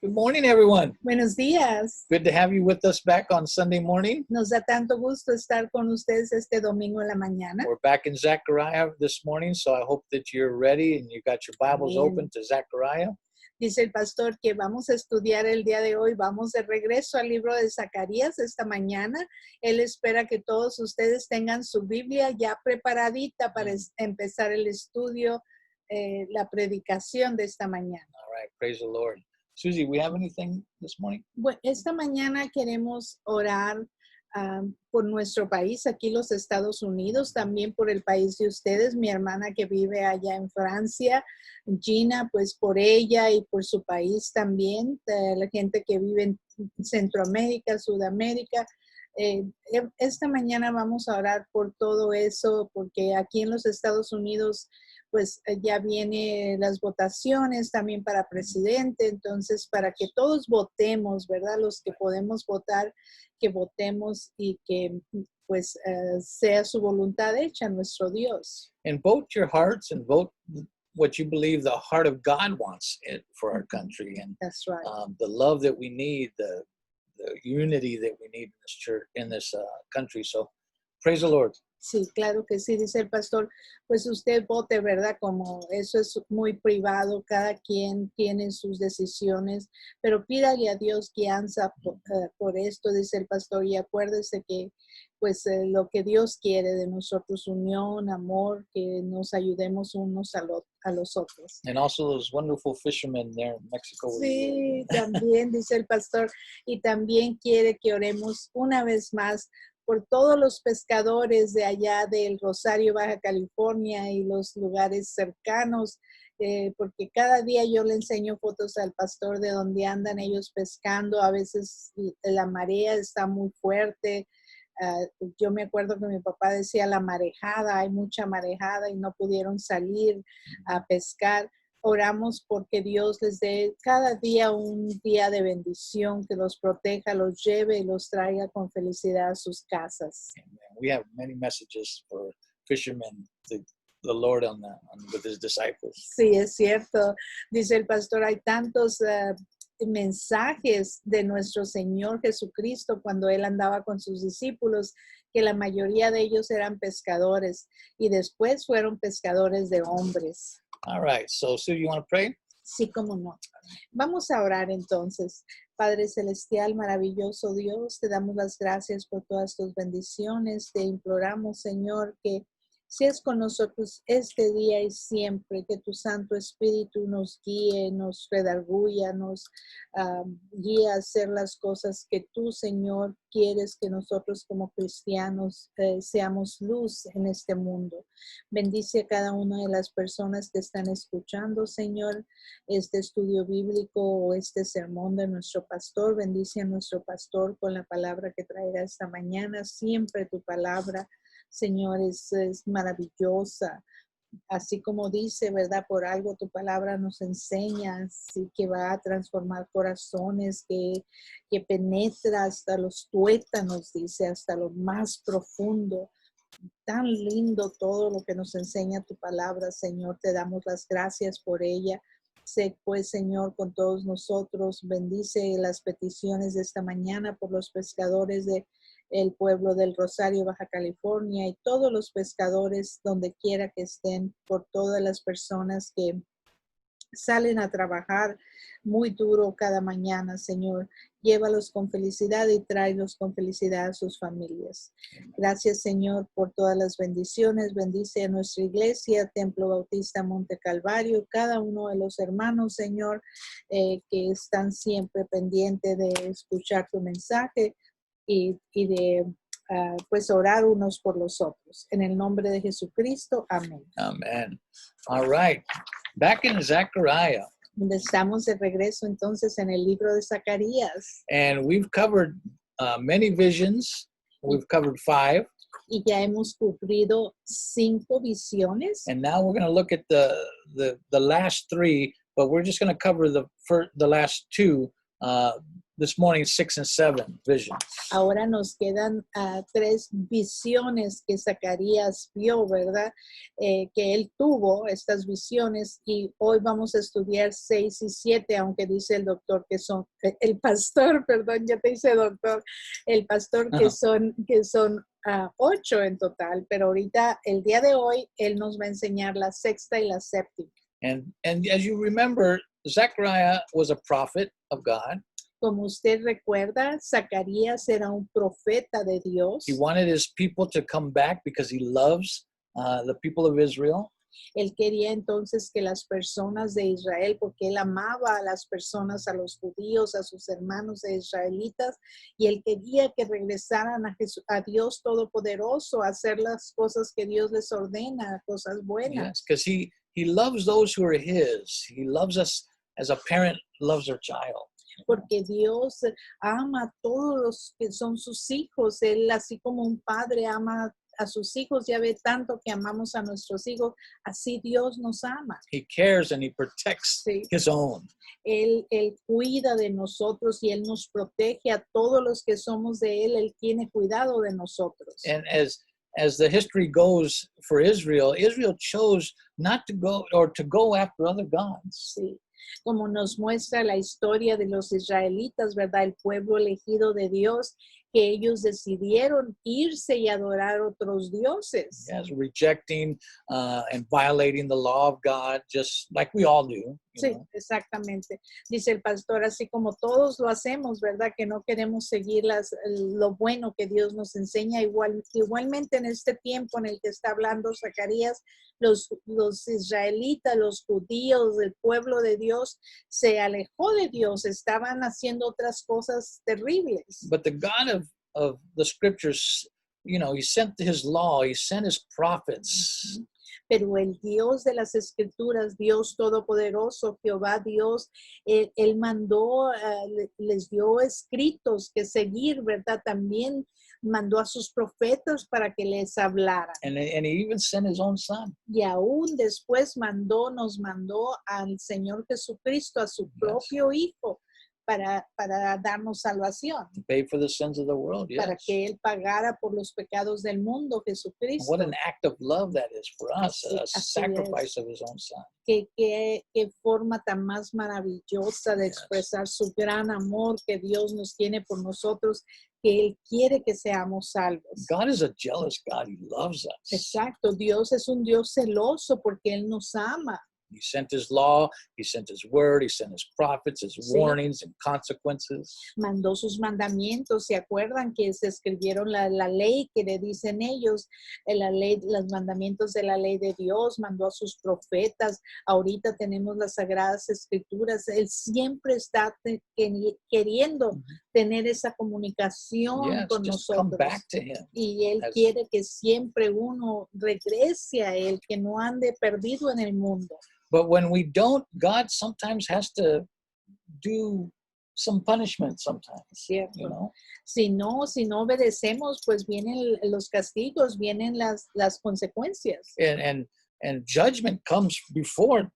Good morning, everyone. Buenos días. Good to have you with us back on Sunday morning. Nos da tanto gusto estar con ustedes este domingo en la mañana. We're back in Zechariah this morning, so I hope that you're ready and you got your Bibles Bien. open to Zechariah. Dice el pastor que vamos a estudiar el día de hoy. Vamos de regreso al libro de Zacarías esta mañana. Él espera que todos ustedes tengan su Biblia ya preparadita para empezar el estudio, la predicación de esta mañana. All right, praise the Lord. Susie, we have anything this morning? Bueno, esta mañana queremos orar por nuestro país, aquí los Estados Unidos, también por el país de ustedes, mi hermana que vive allá en Francia, Gina, pues por ella y por su país también, la gente que vive en Centroamérica, Sudamérica. Esta mañana vamos a orar por todo eso, porque aquí en los Estados Unidos pues ya vienen las votaciones también para presidente, entonces para que todos votemos, ¿verdad? Los que podemos votar, que votemos y que pues sea su voluntad hecha, nuestro Dios. And vote your hearts and vote what you believe the heart of God wants it for our country, and That's right. the love that we need, the unity that we need in this church, in this country. So praise the Lord. Sí, claro que sí, dice el pastor, pues usted vote, ¿verdad? Como eso es muy privado, cada quien tiene sus decisiones, pero pídale a Dios guianza por esto, dice el pastor, y acuérdese que pues lo que Dios quiere de nosotros, unión, amor, que nos ayudemos unos a los otros. And also those wonderful fishermen there in Mexico. Sí, también dice el pastor, y también quiere que oremos una vez más por todos los pescadores de allá del Rosario, Baja California y los lugares cercanos, porque cada día yo le enseño fotos al pastor de donde andan ellos pescando. A veces la marea está muy fuerte. Yo me acuerdo que mi papá decía la marejada, hay mucha marejada y no pudieron salir a pescar. Oramos porque Dios les dé cada día un día de bendición, que los proteja, los lleve y los traiga con felicidad a sus casas. Amen. We have many messages for fishermen, the Lord with his disciples. Sí, es cierto. Dice el pastor, hay tantos mensajes de nuestro Señor Jesucristo cuando Él andaba con sus discípulos, que la mayoría de ellos eran pescadores y después fueron pescadores de hombres. All right, so Sue, you want to pray? Sí, cómo no. Vamos a orar entonces. Padre Celestial, maravilloso Dios, te damos las gracias por todas tus bendiciones. Te imploramos, Señor, que seas con nosotros este día y siempre, que tu Santo Espíritu nos guíe, nos redarguya, nos guíe a hacer las cosas que tú, Señor, quieres que nosotros como cristianos seamos luz en este mundo. Bendice a cada una de las personas que están escuchando, Señor, este estudio bíblico o este sermón de nuestro pastor. Bendice a nuestro pastor con la palabra que traerá esta mañana. Siempre tu palabra, Señor, es maravillosa. Así como dice, ¿verdad? Por algo tu palabra nos enseña, sí, que va a transformar corazones, que penetra hasta los tuétanos, dice, hasta lo más profundo. Tan lindo todo lo que nos enseña tu palabra, Señor. Te damos las gracias por ella. Sé pues, Señor, con todos nosotros. Bendice las peticiones de esta mañana por los pescadores de el pueblo del Rosario, Baja California, y todos los pescadores donde quiera que estén, por todas las personas que salen a trabajar muy duro cada mañana, Señor. Llévalos con felicidad y tráelos con felicidad a sus familias. Gracias, Señor, por todas las bendiciones. Bendice a nuestra iglesia, Templo Bautista Monte Calvario, cada uno de los hermanos, Señor, que están siempre pendientes de escuchar tu mensaje y de pues orar unos por los otros. En el nombre de Jesucristo, amén. Amen. All right, back in Zechariah. Estamos de regreso entonces en el libro de Zacarías. And we've covered many visions. We've covered 5. Y ya hemos cubrido 5 visiones. And now we're going to look at the last 3, but we're just going to cover the last 2 this morning 6 and 7 visions. Ahora nos quedan 3 visiones que Zacarías vio, ¿verdad? Que él tuvo estas visiones y hoy vamos a estudiar 6 y 7, aunque dice el doctor que son, el pastor, perdón, ya te hice doctor, el pastor que son 8 en total, pero ahorita, el día de hoy, él nos va a enseñar la sexta y la séptima. And as you remember, Zechariah was a prophet of God. Como usted recuerda, Zacarías era un profeta de Dios. He wanted his people to come back because he loves the people of Israel. Él quería entonces que las personas de Israel, porque él amaba a las personas, a los judíos, a sus hermanos de israelitas, y él quería que regresaran a Dios Todopoderoso, a hacer las cosas que Dios les ordena, cosas buenas. Yes, because he loves those who are his. He loves us as a parent loves their child. Porque Dios ama a todos los que son sus hijos. Él, así como un padre ama a sus hijos, ya ve tanto que amamos a nuestros hijos, así Dios nos ama. He cares and he protects Sí. his own. Él cuida de nosotros y Él nos protege a todos los que somos de Él. Él tiene cuidado de nosotros. And as the history goes for Israel, Israel chose not to go or to go after other gods. Sí. Como nos muestra la historia de los israelitas, ¿verdad? El pueblo elegido de Dios, que ellos decidieron irse y adorar otros dioses. Yes, rejecting and violating the law of God, just like we all do. Sí, exactamente. Dice el pastor, así como todos lo hacemos, ¿verdad? Que no queremos seguir lo bueno que Dios nos enseña. Igualmente en este tiempo en el que está hablando Zacarías, los israelitas, los judíos, el pueblo de Dios, se alejó de Dios, estaban haciendo otras cosas terribles. But the God of the scriptures, you know, he sent his law, he sent his prophets. Pero el Dios de las Escrituras, Dios Todopoderoso, Jehová Dios, Él mandó, les dio escritos que seguir, ¿verdad? También mandó a sus profetas para que les hablaran. And he even sent his own son. Y aún después nos mandó al Señor Jesucristo, a su propio Hijo, para darnos salvación. To pay for the sins of the world, yes. Para que Él pagara por los pecados del mundo, Jesucristo. What an act of love that is for us, Así a sacrifice of his own son. Qué forma tan más maravillosa de expresar su gran amor que Dios nos tiene por nosotros, que Él quiere que seamos salvos. God is a jealous God. He loves us. Exacto, Dios es un Dios celoso porque Él nos ama. He sent his law, he sent his word, he sent his prophets, his Sí. warnings and consequences. Mandó sus mandamientos. ¿Se acuerdan que se escribieron la ley que le dicen ellos? La ley, los mandamientos de la ley de Dios, mandó a sus profetas. Ahorita tenemos las Sagradas Escrituras. Él siempre está queriendo tener esa comunicación Yes, con just come nosotros. back to him. Y Él As- quiere que siempre uno regrese a Él, que no ande perdido en el mundo. But when we don't, God sometimes has to do some punishment sometimes, ¿Cierto? you know? Si no obedecemos, pues vienen los castigos, vienen las consecuencias. And judgment comes before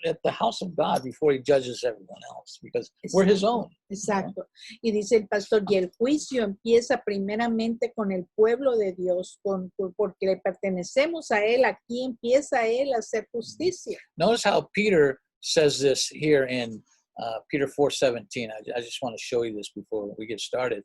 at the house of God before he judges everyone else because we're his own. Exacto. Y dice el pastor, y el juicio empieza primeramente con el pueblo de Dios, porque le pertenecemos a Él. Aquí empieza Él a hacer justicia. Notice how Peter says this here in Peter 4:17. I just want to show you this before we get started.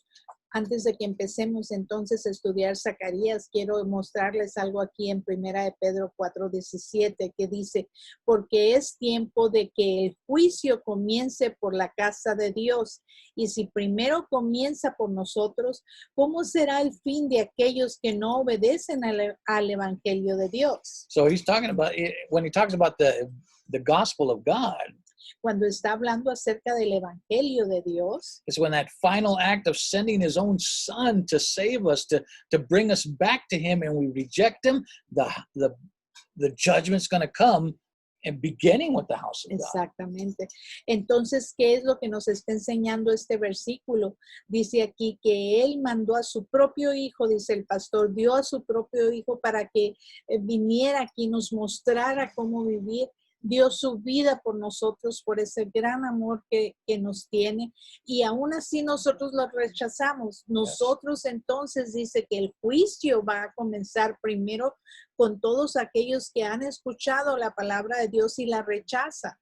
Antes de que empecemos entonces a estudiar Zacarías, quiero mostrarles algo aquí en Primera de Pedro 4:17 que dice, porque es tiempo de que el juicio comience por la casa de Dios. Y si primero comienza por nosotros, ¿cómo será el fin de aquellos que no obedecen al Evangelio de Dios? So he's talking about, when he talks about the gospel of God, Cuando está hablando acerca del Evangelio de Dios, it's when that final act of sending his own son to save us, to bring us back to him, and we reject him, the judgment's going to come, and beginning with the house of God. exactamente. Entonces, ¿qué es lo que nos está enseñando este versículo? Dice aquí que Él mandó a su propio Hijo, dice el pastor, dio a su propio Hijo para que viniera aquí, nos mostrara cómo vivir dio su vida por nosotros, por ese gran amor que nos tiene, y aún así nosotros lo rechazamos. Nosotros entonces dice que el juicio va a comenzar primero con todos aquellos que han escuchado la palabra de Dios y la rechazan.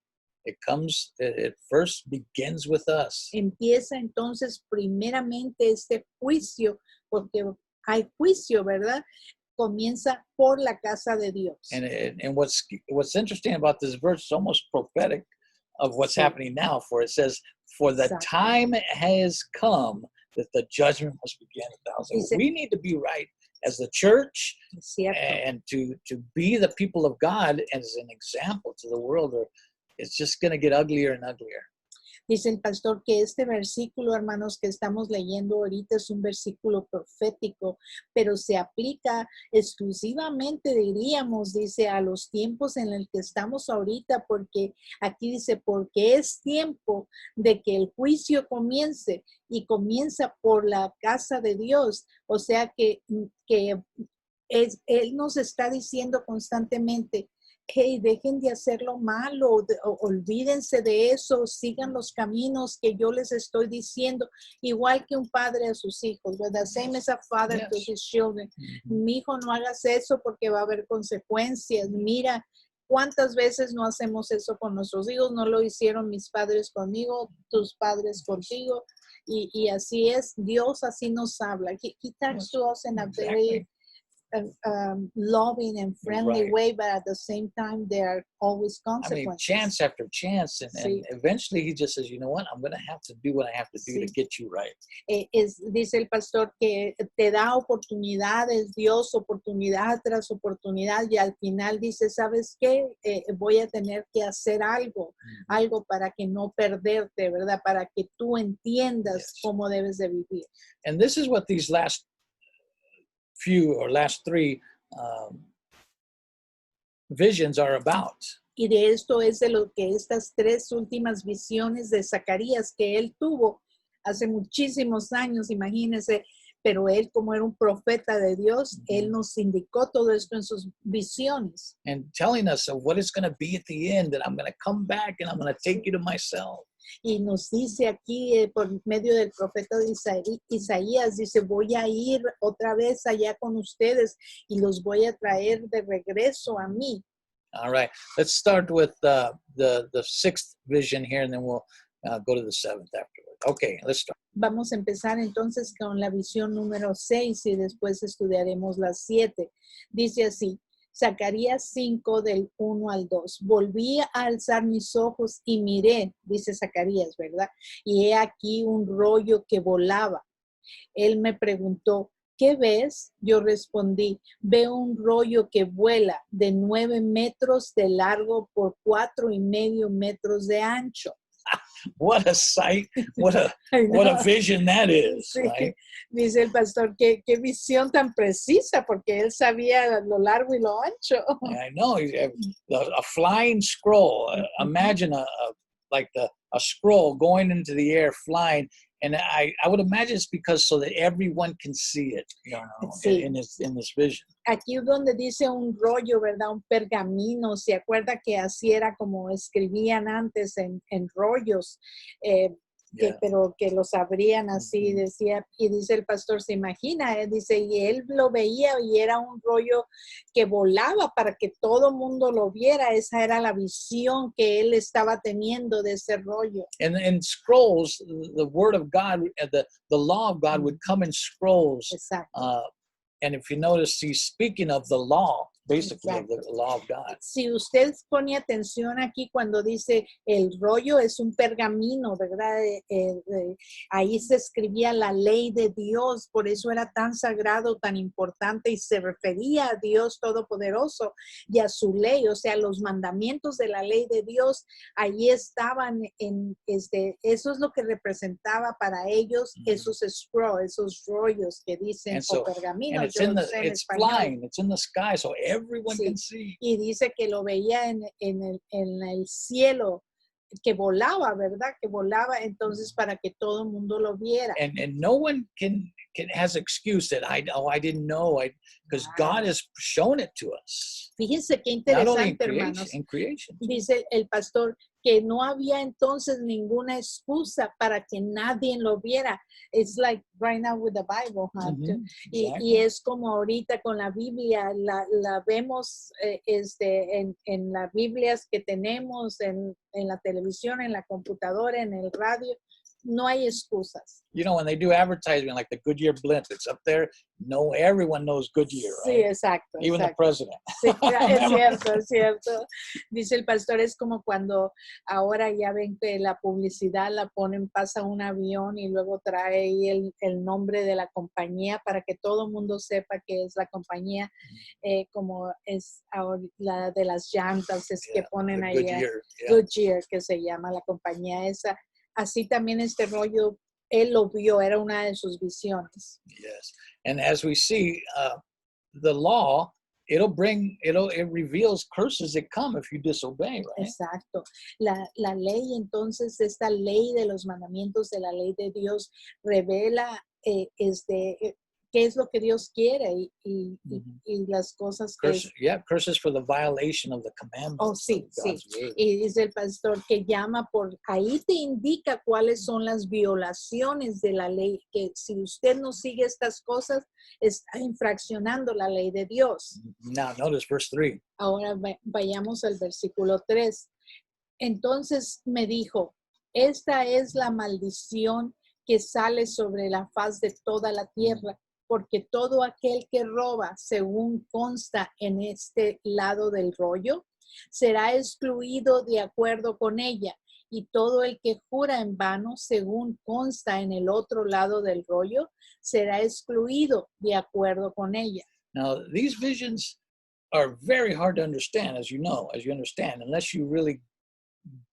It first begins with us. Empieza entonces primeramente este juicio, porque hay juicio, ¿verdad? Comienza por la casa de Dios. And what's interesting about this verse is almost prophetic of what's Sí. happening now. For it says, "For the Exacto. time has come that the judgment must begin at the house." Dice- We need to be right as the church Es cierto. and to be the people of God as an example to the world, or it's just going to get uglier and uglier. Dice el pastor que este versículo, hermanos, que estamos leyendo ahorita es un versículo profético, pero se aplica exclusivamente, diríamos, dice, a los tiempos en el que estamos ahorita, porque aquí dice, porque es tiempo de que el juicio comience y comienza por la casa de Dios. O sea que Él nos está diciendo constantemente, hey, dejen de hacer lo malo, olvídense de eso, sigan los caminos que yo les estoy diciendo, igual que un padre a sus hijos, ¿verdad? Same as a father to his children. Mi hijo, no hagas eso porque va a haber consecuencias. Mira, ¿cuántas veces no hacemos eso con nuestros hijos? No lo hicieron mis padres conmigo, tus padres contigo, y así es, Dios así nos habla. He talks to us in a very loving and friendly Right. way, but at the same time, there are always I mean, consequences. chance after chance, and Sí. eventually he just says, "You know what? I'm going to have to do what I have to do to Sí. get you right." Dice el pastor que te da oportunidades, Dios, oportunidad tras oportunidad, y al final dice, ¿sabes qué? Voy a tener que hacer algo para que no perderte, ¿verdad? Para que tú entiendas Yes. cómo debes de vivir. And this is what these last three visions are about. Y de esto es de lo que estas tres últimas visiones de Zacarías que él tuvo hace muchísimos años, imagínense, pero él como era un profeta de Dios, él nos indicó todo esto en sus visiones. And telling us of what it's going to be at the end, that I'm going to come back and I'm going to take you to myself. Y nos dice aquí por medio del profeta de Isaías, dice, voy a ir otra vez allá con ustedes y los voy a traer de regreso a mí. All right, let's start with the sixth vision here, and then we'll go to the seventh afterward. Okay, let's start. Vamos a empezar entonces con la visión número 6 y después estudiaremos las 7. Dice así, Zacarías 5 del 1 al 2. Volví a alzar mis ojos y miré, dice Zacarías, ¿verdad? Y he aquí un rollo que volaba. Él me preguntó, ¿qué ves? Yo respondí, veo un rollo que vuela de 9 metros de largo por 4.5 metros de ancho. What a sight! What a vision that is! Sí. Right? Dice el pastor, qué visión tan precisa, porque él sabía lo largo y lo ancho. I know. A flying scroll. Imagine a scroll going into the air, flying. And I would imagine it's because so that everyone can see it, Sí. in this vision. Aquí donde dice un rollo, ¿verdad? Un pergamino. ¿Se acuerda que así era como escribían antes en rollos? Pero que los abrían así, decía, y dice el pastor, se imagina, dice, y él lo veía y era un rollo que volaba para que todo mundo lo viera. Esa era la visión que él estaba teniendo de ese rollo. And in scrolls, the word of God, the law of God would come in scrolls. Exacto. And if you notice, he's speaking of the law, basically, of the law of God. Si usted pone atención aquí cuando dice el rollo es un pergamino, ¿verdad? Ahí se escribía la ley de Dios, por eso era tan sagrado, tan importante, y se refería a Dios Todopoderoso y a su ley, o sea, los mandamientos de la ley de Dios, ahí estaban, eso es lo que representaba para ellos esos scrolls, esos rollos que dicen o pergaminos. It's flying, it's in the sky, so everyone can see. Y dice que lo veía en el cielo, que volaba, ¿verdad? Que volaba entonces para que todo el mundo lo viera. And no one can has excuse that I didn't know, because God has shown it to us. Fíjense qué Not only interesante, hermanos. in creation. Dice el pastor que no había entonces ninguna excusa para que nadie lo viera. It's like right now with the Bible, huh? Mhm, Y exactly. es como ahorita con la Biblia, la vemos en las Biblias que tenemos, en la televisión, en la computadora, en el radio. No hay excusas. You know, when they do advertising like the Goodyear blimp, it's up there. No, everyone knows Goodyear, Sí, right? exacto. Even the Exacto. president. Sí, es cierto, es cierto. Dice el pastor, es como cuando ahora ya ven que la publicidad la ponen, pasa un avión y luego trae ahí el nombre de la compañía para que todo el mundo sepa que es la compañía, como es la de las llantas, es que Yeah, ponen the ahí Goodyear. Yeah. Goodyear, que se llama la compañía esa. Así también este rollo, él lo vio, era una de sus visiones. Yes. And as we see, the law, it reveals curses that come if you disobey, right? Exacto. La ley, entonces, esta ley de los mandamientos de la ley de Dios revela qué es lo que Dios quiere y las cosas que es. Curses for the violation of the commandments. Oh, sí, of sí. God's word. Y dice el pastor que llama ahí te indica cuáles son las violaciones de la ley, que si usted no sigue estas cosas, está infraccionando la ley de Dios. Now, notice verse 3. Ahora vayamos al versículo 3. Entonces me dijo, esta es la maldición que sale sobre la faz de toda la tierra, porque todo aquel que roba, según consta en este lado del rollo, será excluido de acuerdo con ella, y todo el que jura en vano, según consta en el otro lado del rollo, será excluido de acuerdo con ella. Now, these visions are very hard to understand, as you understand, unless you really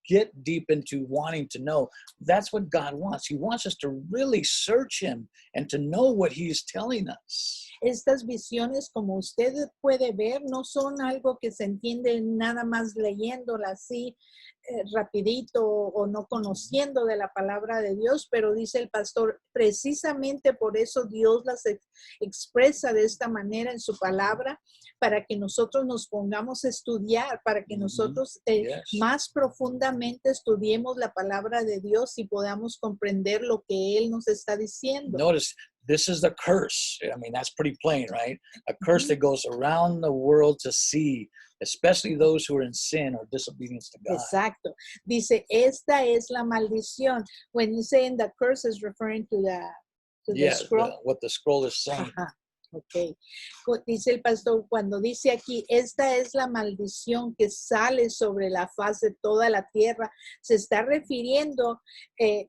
get deep into wanting to know. That's what God wants. He wants us to really search him and to know what he's telling us. Estas visiones, como usted puede ver, no son algo que se entiende nada más leyéndola así rapidito o no conociendo de la palabra de Dios, pero dice el pastor, precisamente por eso Dios las expresa de esta manera en su palabra, para que nosotros nos pongamos a estudiar, para que nosotros más profundamente estudiemos la palabra de Dios y podamos comprender lo que Él nos está diciendo. Notice, this is the curse. I mean, that's pretty plain, right? A curse that goes around the world to see, especially those who are in sin or disobedience to God. Exacto. Dice, esta es la maldición. When you say the curse is referring to the scroll. What the scroll is saying. Ajá. Ok. Dice el pastor, cuando dice aquí, esta es la maldición que sale sobre la faz de toda la tierra, se está refiriendo que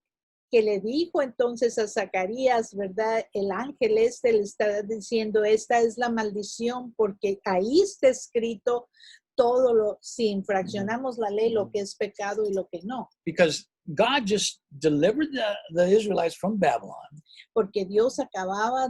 le dijo entonces a Zacarías, ¿verdad? El ángel le está diciendo, esta es la maldición, porque ahí está escrito todo si infraccionamos la ley, lo que es pecado y lo que no. Because God just delivered the Israelites from Babylon. Porque Dios acababa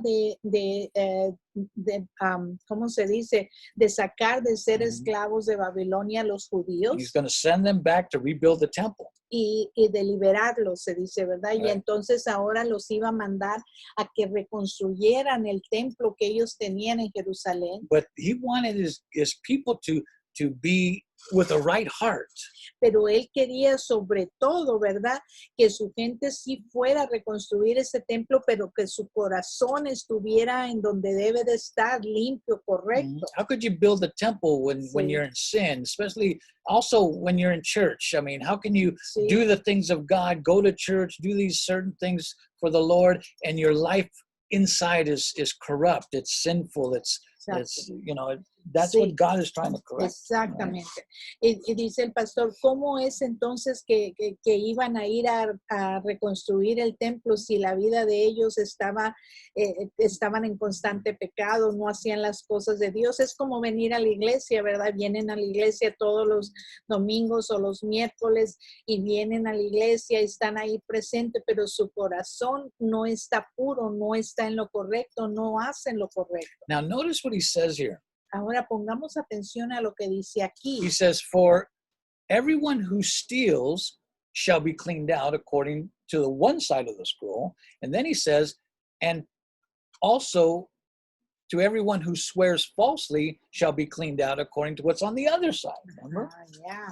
¿cómo se dice? De sacar de ser esclavos de Babilonia a los judíos. He's going to send them back to rebuild the temple. Y de liberarlos, se dice, ¿verdad? Right. Y entonces ahora los iba a mandar a que reconstruyeran el templo que ellos tenían en Jerusalén. But he wanted his people to be with a right heart. Pero él quería sobre todo, ¿verdad? Que su gente sí fuera a reconstruir ese templo, pero que su corazón estuviera en donde debe de estar, limpio, correcto. How could you build a temple when you're in sin, especially also when you're in church? I mean, how can you do the things of God, go to church, do these certain things for the Lord, and your life inside is corrupt, it's sinful, it's that's what God is trying to correct. Exactamente. Right? Y dice el pastor, ¿cómo es entonces que iban a ir a reconstruir el templo si la vida de ellos estaban en constante pecado, no hacían las cosas de Dios? Es como venir a la iglesia, ¿verdad? Vienen a la iglesia todos los domingos o los miércoles y vienen a la iglesia y están ahí presentes, pero su corazón no está puro, no está en lo correcto, no hacen lo correcto. Now notice what he says here. Ahora pongamos atención a lo que dice aquí. He says, for everyone who steals shall be cleaned out according to the one side of the scroll. And then he says, and also to everyone who swears falsely shall be cleaned out according to what's on the other side. Remember? Ya.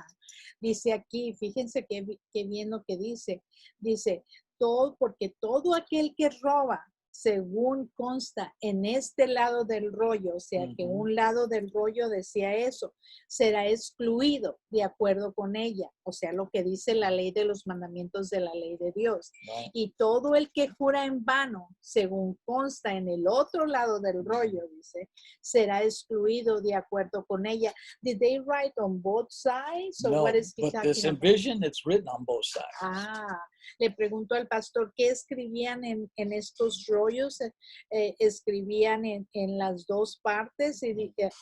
Dice aquí, fíjense que bien lo que dice. Dice, todo, porque todo aquel que roba, según consta en este lado del rollo, o sea que Ujú. un lado del rollo decía eso, será excluido de acuerdo con ella, o sea, lo que dice la ley de los mandamientos de la ley de Dios. Right. Y todo el que jura en vano, según consta en el otro lado del rollo, dice, será excluido de acuerdo con ella. Did they write on both sides? Or No, what is he but this talking about? envision, it's written on both sides. Ah, le pregunto al pastor, ¿qué escribían en estos rollos? ¿Escribían en las dos partes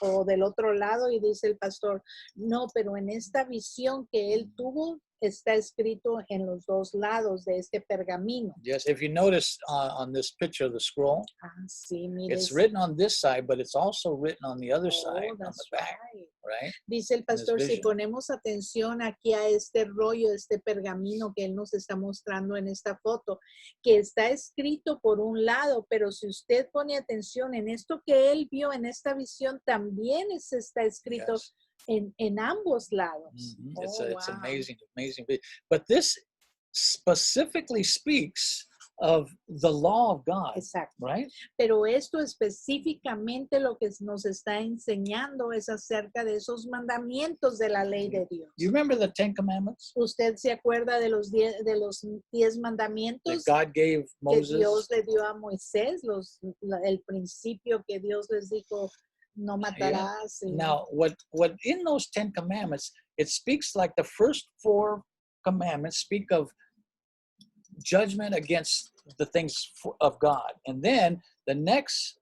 o del otro lado? Y dice el pastor, no, pero en esta visión que él tuvo, está escrito en los dos lados de este pergamino. Yes, if you notice on this picture of the scroll, Ah, sí, mire. it's written on this side, but it's also written on the other Oh, side, on the that's back, right. right? Dice el In this pastor, si vision. ponemos atención aquí a este rollo, este pergamino que él nos está mostrando en esta foto, que está escrito por un lado, pero si usted pone atención en esto que él vio en esta visión, también está escrito Yes. en ambos lados. Mhm. Oh, It's wow. amazing, amazing. But this specifically speaks of the law of God, Exacto. right? Pero esto específicamente lo que nos está enseñando es acerca de esos mandamientos de la ley de Dios. You remember the Ten Commandments ¿Usted se acuerda de los 10 that mandamientos God gave que Moses? Dios le dio a Moisés? El principio que Dios les dijo, no matarás. y- Now, what in those Ten Commandments, it speaks like the first four commandments speak of judgment against the things of God, and then the next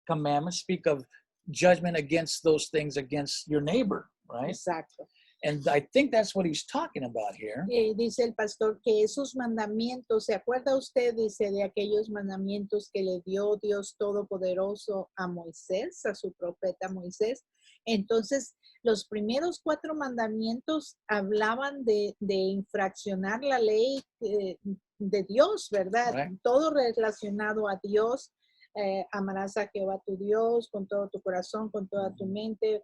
commandments speak of judgment against those things against your neighbor, right? Exacto. And I think that's what he's talking about here. Y dice el pastor que esos mandamientos, ¿se acuerda usted? Dice de aquellos mandamientos que le dio Dios Todopoderoso a Moisés, a su profeta Moisés. Entonces, los primeros 4 mandamientos hablaban de infraccionar la ley de Dios, ¿verdad? Right. Todo relacionado a Dios. Amarás a Jehová tu Dios con todo tu corazón, con toda tu mente.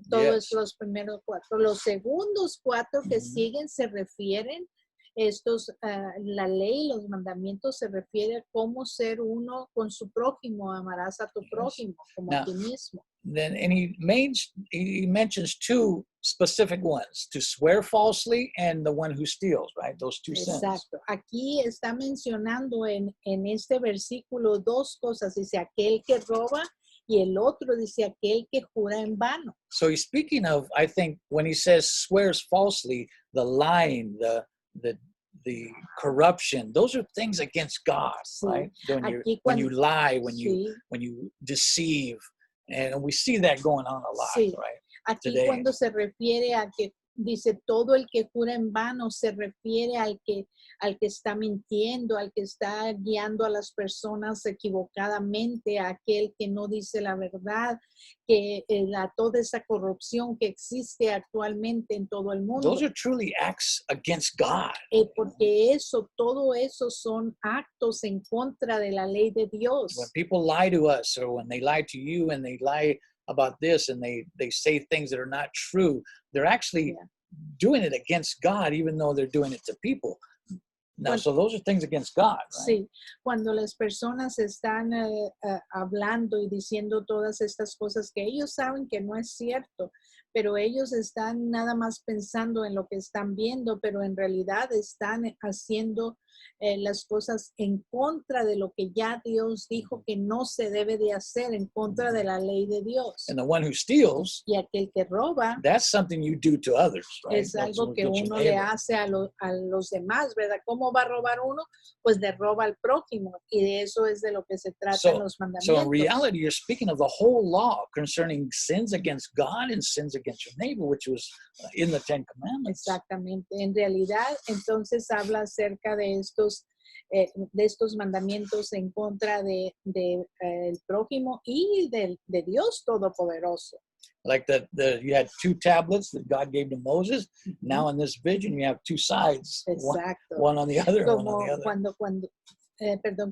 Todos Yes. los primeros 4. Los segundos 4 que siguen se refieren, la ley, los mandamientos se refiere a cómo ser uno con su prójimo, amarás a tu prójimo como a Now, ti mismo. Then, and he mentions 2 specific ones: to swear falsely and the one who steals. Right, those 2 sins. Exacto. Aquí está mencionando en este versículo 2 cosas. Dice aquel que roba y el otro dice aquel que jura en vano. So he's speaking of, I think, when he says swears falsely, the lying, the corruption, those are things against God, Sí. right? Aquí When you lie, sí. when you deceive, and we see that going on a lot, Sí. right? Aquí Today. cuando se refiere a que dice todo el que jura en vano, se refiere al que está mintiendo, al que está guiando a las personas equivocadamente, a aquel que no dice la verdad, que toda esa corrupción que existe actualmente en todo el mundo. Those are truly acts against God. Porque todo eso son actos en contra de la ley de Dios. When people lie to us, or when they lie to you and they lie about this and they say things that are not true, they're actually doing it against God, even though they're doing it to people. Now, so those are things against God, right? Sí, cuando las personas están hablando y diciendo todas estas cosas que ellos saben que no es cierto, pero ellos están nada más pensando en lo que están viendo, pero en realidad están haciendo las cosas en contra de lo que ya Dios dijo que no se debe de hacer, en contra de la ley de Dios. And the one who steals, Y aquel que roba, that's something you do to others, right? es algo que That's your uno le neighbor. hace a los demás, ¿verdad? ¿Cómo va a robar uno? Pues le roba al prójimo, y de eso es de lo que se tratan los So in mandamientos. reality, you're speaking of the whole law concerning sins against God and sins against your neighbor, which was in the Ten Commandments. Exactamente. En realidad, entonces habla acerca de estos mandamientos en contra de el prójimo y de Dios Todopoderoso. Like you had two tablets that God gave to Moses. Now in this vision, you have two sides, Exacto. one on the other and one on Como the other.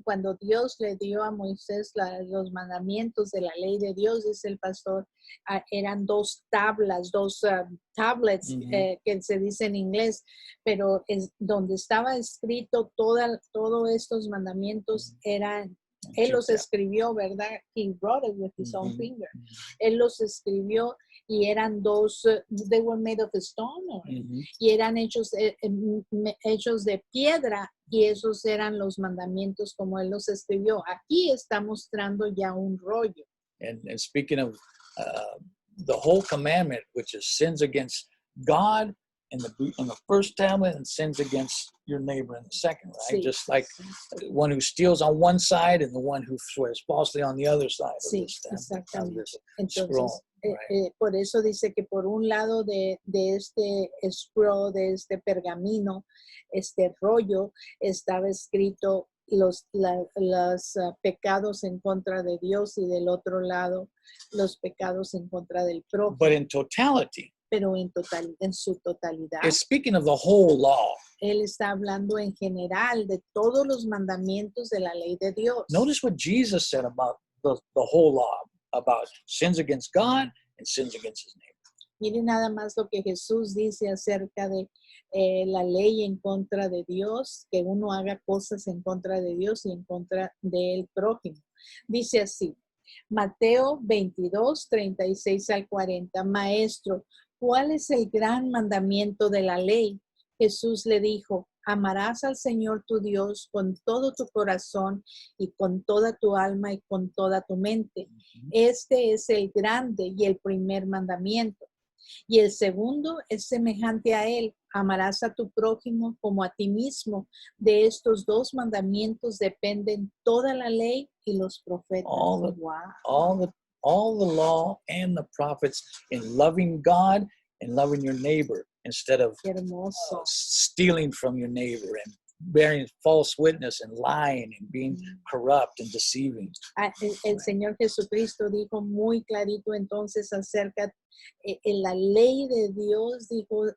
cuando Dios le dio a Moisés los mandamientos de la ley de Dios, dice el pastor, eran dos tablas, tablets, Ujú. que se dice en inglés, pero donde estaba escrito todos estos mandamientos eran, él Two los tablets. escribió, ¿verdad? He wrote it with his own Ujú. finger. Él los escribió y eran dos, they were made of stone, Ujú. y eran hechos de piedra, y esos eran los mandamientos como él los escribió. Aquí está mostrando ya un rollo. And speaking of the whole commandment, which is sins against God in the first tablet and sins against your neighbor in the second, right? Sí. Just like one who steals on one side and the one who swears falsely on the other side of Sí, this tablet, of exactamente. this Entonces, scroll. Right. por eso dice que por un lado de este scroll, de este pergamino, este rollo, estaba escrito los pecados en contra de Dios, y del otro lado los pecados en contra del prójimo. But in totality, Pero en su totalidad, it's speaking of the whole law. él está hablando en general de todos los mandamientos de la ley de Dios. Notice what Jesus said about the whole law, about sins against God and sins against his neighbor. Mire nada más lo que Jesús dice acerca de la ley en contra de Dios, que uno haga cosas en contra de Dios y en contra del prójimo. Dice así, Mateo 22, 36 al 40, Maestro, ¿cuál es el gran mandamiento de la ley? Jesús le dijo, amarás al Señor tu Dios con todo tu corazón y con toda tu alma y con toda tu mente. Este es el grande y el primer mandamiento. Y el segundo es semejante a él, amarás a tu prójimo como a ti mismo. De estos dos mandamientos dependen toda la ley y los profetas. All the law and the prophets in loving God and loving your neighbor instead of stealing from your neighbor and bearing false witness and lying and being corrupt and deceiving. El Señor Jesucristo dijo muy clarito entonces acerca en la ley de Dios, dijo,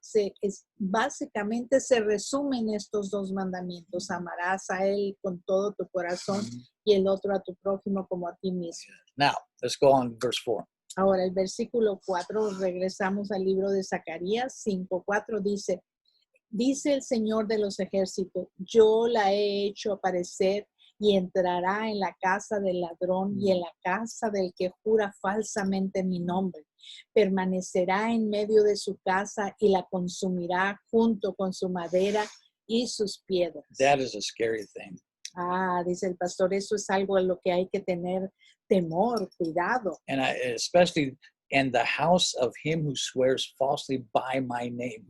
básicamente se resumen estos dos mandamientos: amarás a él con todo tu corazón y el otro a tu prójimo como a ti mismo. Now, let's go on to verse 4. Ahora el versículo 4, regresamos al libro de Zacarías 5:4, dice el Señor de los ejércitos, yo la he hecho aparecer y entrará en la casa del ladrón y en la casa del que jura falsamente mi nombre. Permanecerá en medio de su casa y la consumirá junto con su madera y sus piedras. That is a scary thing. Dice el pastor, eso es algo en lo que hay que tener temor, cuidado. And especially in the house of him who swears falsely by my name,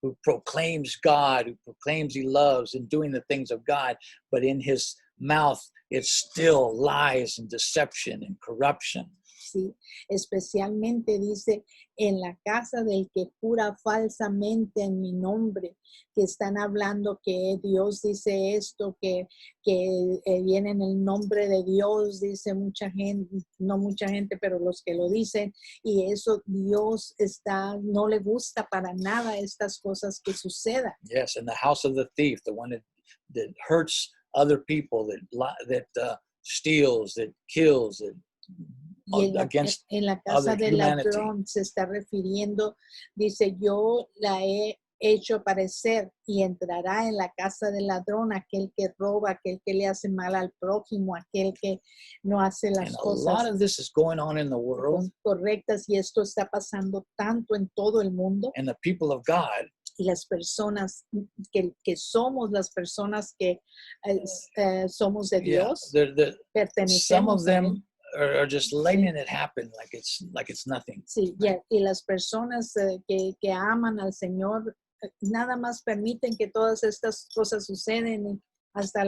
who proclaims God, who proclaims he loves and doing the things of God, but in his mouth it's still lies and deception and corruption. Sí, especialmente dice en la casa del que jura falsamente en mi nombre, que están hablando que Dios dice esto, que viene en el nombre de Dios, dice mucha gente, no mucha gente, pero los que lo dicen, y eso Dios no le gusta para nada estas cosas que sucedan. Yes, in the house of the thief, the one that hurts other people, that steals, that kills, that Y against en la casa del ladrón se está refiriendo, dice, yo la he hecho aparecer y entrará en la casa del ladrón aquel que roba, aquel que le hace mal al prójimo, aquel que no hace las cosas. A lot of this is going on in the world. Correctas, y esto está pasando tanto en todo el mundo. And the people of God, y las personas que somos las personas que somos de Dios, pertenecemos some of a them él. are just letting it happen like it's nothing. Sí, y las personas que aman al Señor nada más permiten que todas estas cosas suceden, hasta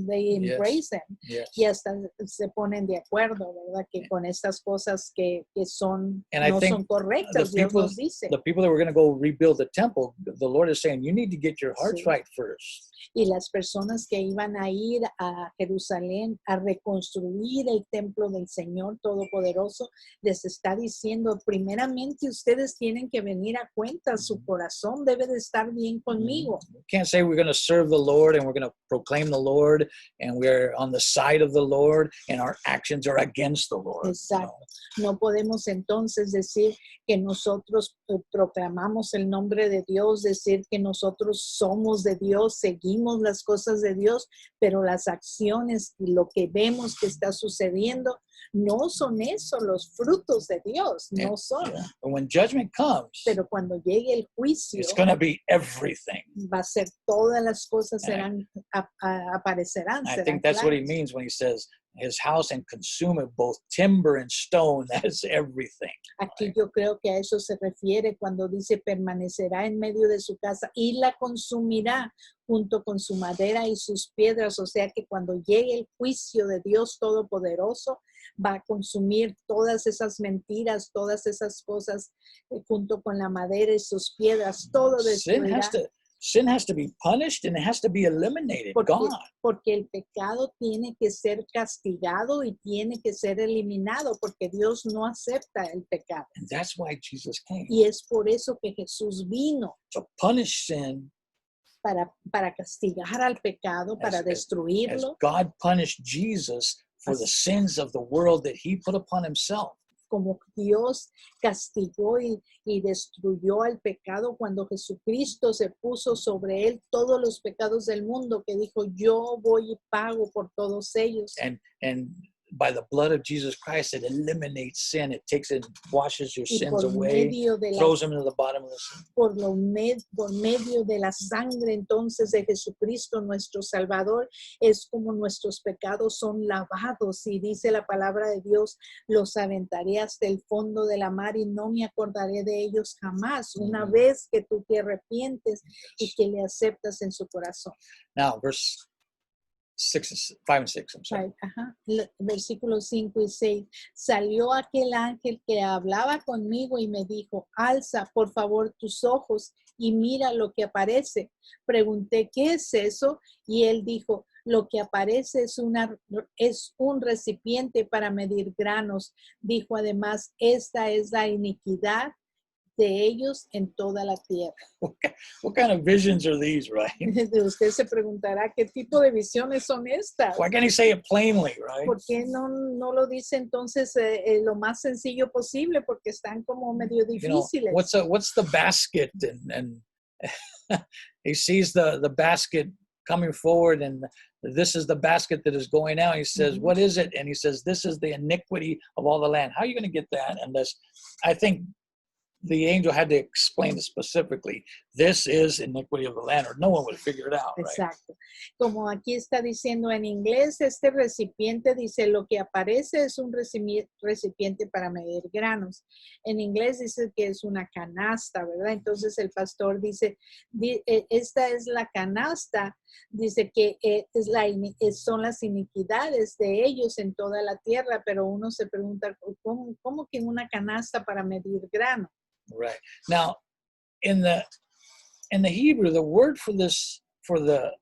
they embrace them, y hasta se ponen de acuerdo, ¿verdad? Que con estas cosas que no son correctas, Dios nos dice. The people that were going to go rebuild the temple, the Lord is saying, you need to get your hearts right first. Y las personas que iban a ir a Jerusalén a reconstruir el templo del Señor Todopoderoso, les está diciendo, primeramente ustedes tienen que venir a cuenta, su corazón debe de estar bien conmigo. We can't say we're going to serve the Lord and we're going to proclaim the Lord and we're on the side of the Lord and our actions are against the Lord. Exacto. No podemos entonces decir que nosotros proclamamos el nombre de Dios, decir que nosotros somos de Dios, seguimos las cosas de Dios, pero las acciones y lo que vemos que está sucediendo no son eso, los frutos de Dios, no son. Yeah. But when judgment comes, Pero cuando llegue el juicio, it's going to be everything. va a ser todas las cosas aparecerán. I serán think that's what he claras. means when he says his house and consume it, both timber and stone. That is everything. Aquí yo creo que a eso se refiere cuando dice permanecerá en medio de su casa y la consumirá junto con su madera y sus piedras. O sea que cuando llegue el juicio de Dios Todopoderoso, va a consumir todas esas mentiras, todas esas cosas junto con la madera y sus piedras, todo destruirá. Sin has to be punished and it has to be eliminated, gone. Porque el pecado tiene que ser castigado y tiene que ser eliminado, porque Dios no acepta el pecado. And that's why Jesus came. Y es por eso que Jesús vino, To punish sin para castigar al pecado, para as destruirlo, God punished Jesus for the sins of the world that he put upon himself. como Dios castigó y destruyó al pecado cuando Jesucristo se puso sobre él todos los pecados del mundo, que dijo, yo voy y pago por todos ellos. And by the blood of Jesus Christ, it eliminates sin. It takes it, washes your Y sins por away, medio de throws them into the bottom of the sea. por medio de la sangre entonces de Jesucristo nuestro Salvador, es como nuestros pecados son lavados, y dice la palabra de Dios, los aventaré hasta el fondo de la mar y no me acordaré de ellos jamás, una vez que tú te arrepientes y que le aceptas en su corazón. Now, verse 5 and 6, I'm sorry. Versículos 5 y 6. Salió aquel ángel que hablaba conmigo y me dijo, alza por favor tus ojos y mira lo que aparece. Pregunté, ¿qué es eso? Y él dijo, lo que aparece es un recipiente para medir granos. Dijo además, esta es la iniquidad de ellos en toda la tierra. What kind of visions are these, right? Usted se preguntará, ¿qué tipo de visiones son estas? Why can't he say it plainly, right? ¿Por qué no lo dice entonces lo más sencillo posible? Porque están como medio You know, difíciles. what's the basket? And he sees the basket coming forward, and this is the basket that is going out. He says, what is it? And he says, this is the iniquity of all the land. How are you going to get that? Unless, I think the angel had to explain it specifically. This is iniquity of the land, or no one would figure it out, right? Exacto. Como aquí está diciendo en inglés, este recipiente dice, lo que aparece es un recipiente para medir granos. En inglés dice que es una canasta, ¿verdad? Entonces el pastor dice, esta es la canasta, dice que son las iniquidades de ellos en toda la tierra, pero uno se pregunta, ¿cómo que una canasta para medir grano? Right. Now, in the Hebrew, the word for this, for the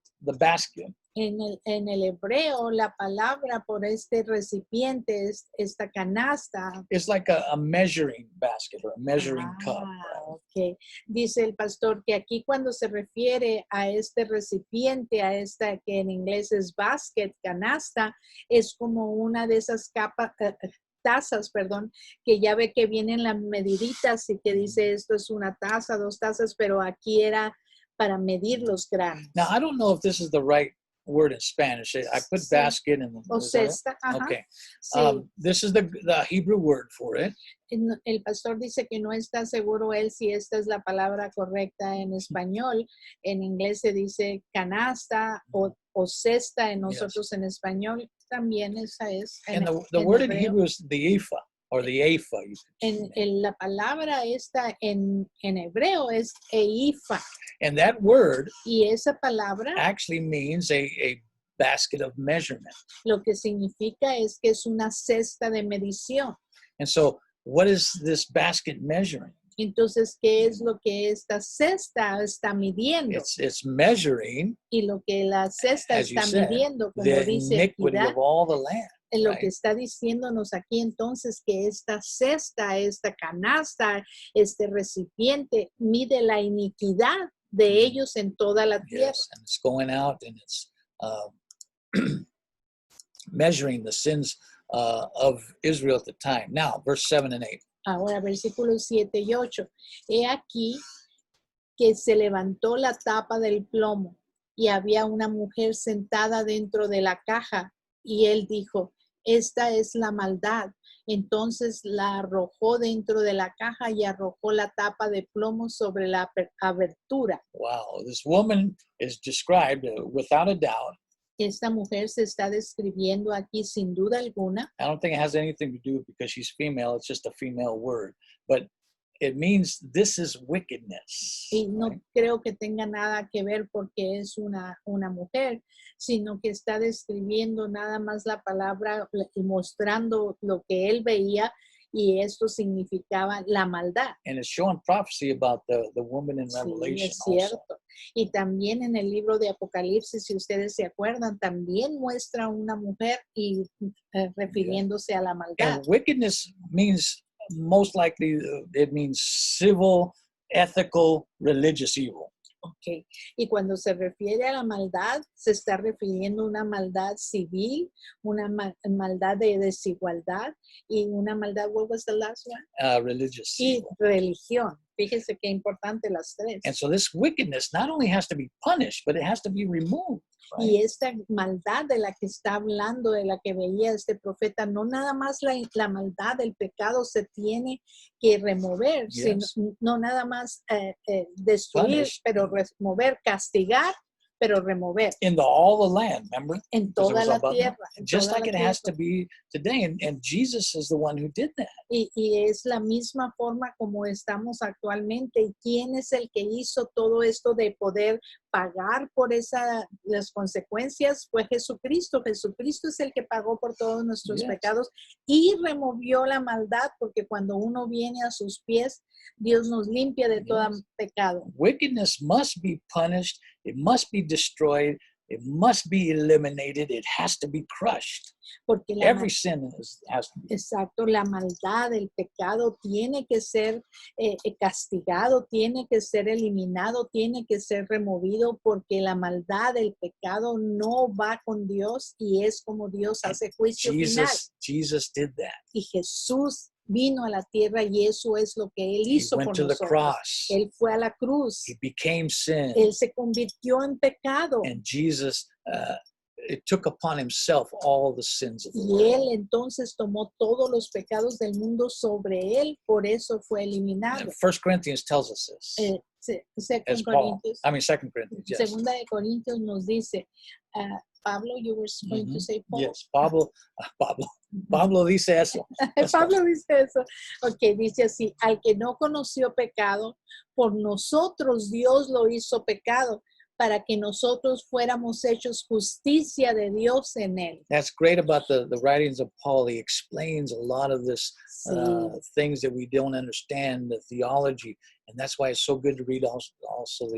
basket, En el hebreo, la palabra por este recipiente, esta canasta. is like a measuring basket or a measuring cup. Right? Okay. Dice el pastor que aquí cuando se refiere a este recipiente, a esta que en inglés es basket, canasta, es como una de esas tazas, perdón, que ya ve que vienen las mediditas y que dice esto es una taza, 2 tazas, pero aquí era para medir los granos. Now, I don't know if this is the right word in Spanish. I put Sí. basket in O is that it? cesta, ajá. Okay. Sí. This is the Hebrew word for it. El pastor dice que no está seguro él si esta es la palabra correcta en español. En inglés se dice canasta o cesta, en nosotros en español también esa es. And the word in hebreo. Hebrew is the ephah or the ephah. La palabra esta en hebreo es eifa. And that word Y esa palabra actually means a basket of measurement. lo que significa es que es una cesta de medición. And so what is this basket measuring? Entonces, ¿qué es lo que esta cesta está midiendo? It's measuring, Y lo que la cesta as you está said, midiendo, como the dice iniquity equidad, of all the land. lo que Right? está diciéndonos aquí entonces que esta cesta, esta canasta, este recipiente mide la iniquidad de ellos en toda la tierra. Yes, and it's going out and it's measuring the sins of Israel at the time. Now, verse 7 and 8. Ahora, versículos 7 y 8. He aquí que se levantó la tapa del plomo y había una mujer sentada dentro de la caja y él dijo, esta es la maldad. Entonces la arrojó dentro de la caja y arrojó la tapa de plomo sobre la abertura. Wow, this woman is described without a doubt. Esta mujer se está describiendo aquí sin duda alguna. I don't think it has anything to do because she's female. It's just a female word. But it means this is wickedness. Y no Right? creo que tenga nada que ver porque es una mujer, sino que está describiendo nada más la palabra y mostrando lo que él veía y esto significaba la maldad. And it's showing prophecy about the woman in Sí, Revelation es also. cierto. Y también en el libro de Apocalipsis, si ustedes se acuerdan, también muestra una mujer y refiriéndose a la maldad. And wickedness means most likely it means civil, ethical, religious evil. Okay. Y cuando se refiere a la maldad, se está refiriendo a una maldad civil, una maldad de desigualdad y una maldad, what was the last one? Religious Y evil. religión. Fíjese qué importante las tres. And so this wickedness not only has to be punished, but it has to be removed. Right? Y esta maldad de la que está hablando, de la que veía este profeta, no nada más la maldad, el pecado se tiene que remover, Yes. sino, no nada más destruir, Punish. pero remover, castigar, pero remover In all the land, remember? en Because it toda was la about tierra. that. En Just toda like la it has to tierra. be today. And Jesus is the one who did that. Y es la misma forma como estamos actualmente. ¿Y quién es el que hizo todo esto de poder pagar por las consecuencias? Fue Jesucristo. Jesucristo es el que pagó por todos nuestros Yes. pecados y removió la maldad, porque cuando uno viene a sus pies, Dios nos limpia de todo Yes. pecado. Wickedness must be punished. It must be destroyed. It must be eliminated. It has to be crushed. Porque la Every sin has to be. Exacto, la maldad, el pecado tiene que ser castigado, tiene que ser eliminado, tiene que ser removido, porque la maldad, el pecado no va con Dios y es como Dios hace juicio final. Jesus did that. Y Jesús vino a la tierra y eso es lo que Él He hizo went por to the nosotros. cross. Él fue a la cruz, He became sin. Él se convirtió en pecado. And Jesus it took upon himself all the sins of the Y Él world. entonces tomó todos los pecados del mundo sobre Él, por eso fue eliminado. And 1 Corinthians tells us this. As Paul. Corintios, 2 Corinthians, yes. Segunda de Corintios nos dice, Pablo, you were going to Mhm. say Paul. Yes, Pablo dice eso. Pablo dice eso. Ok, dice así, al que no conoció pecado, por nosotros Dios lo hizo pecado, para que nosotros fuéramos hechos justicia de Dios en él. That's great about the writings of Paul. He explains a lot of this Sí. things that we don't understand, the theology, and that's why it's so good to read also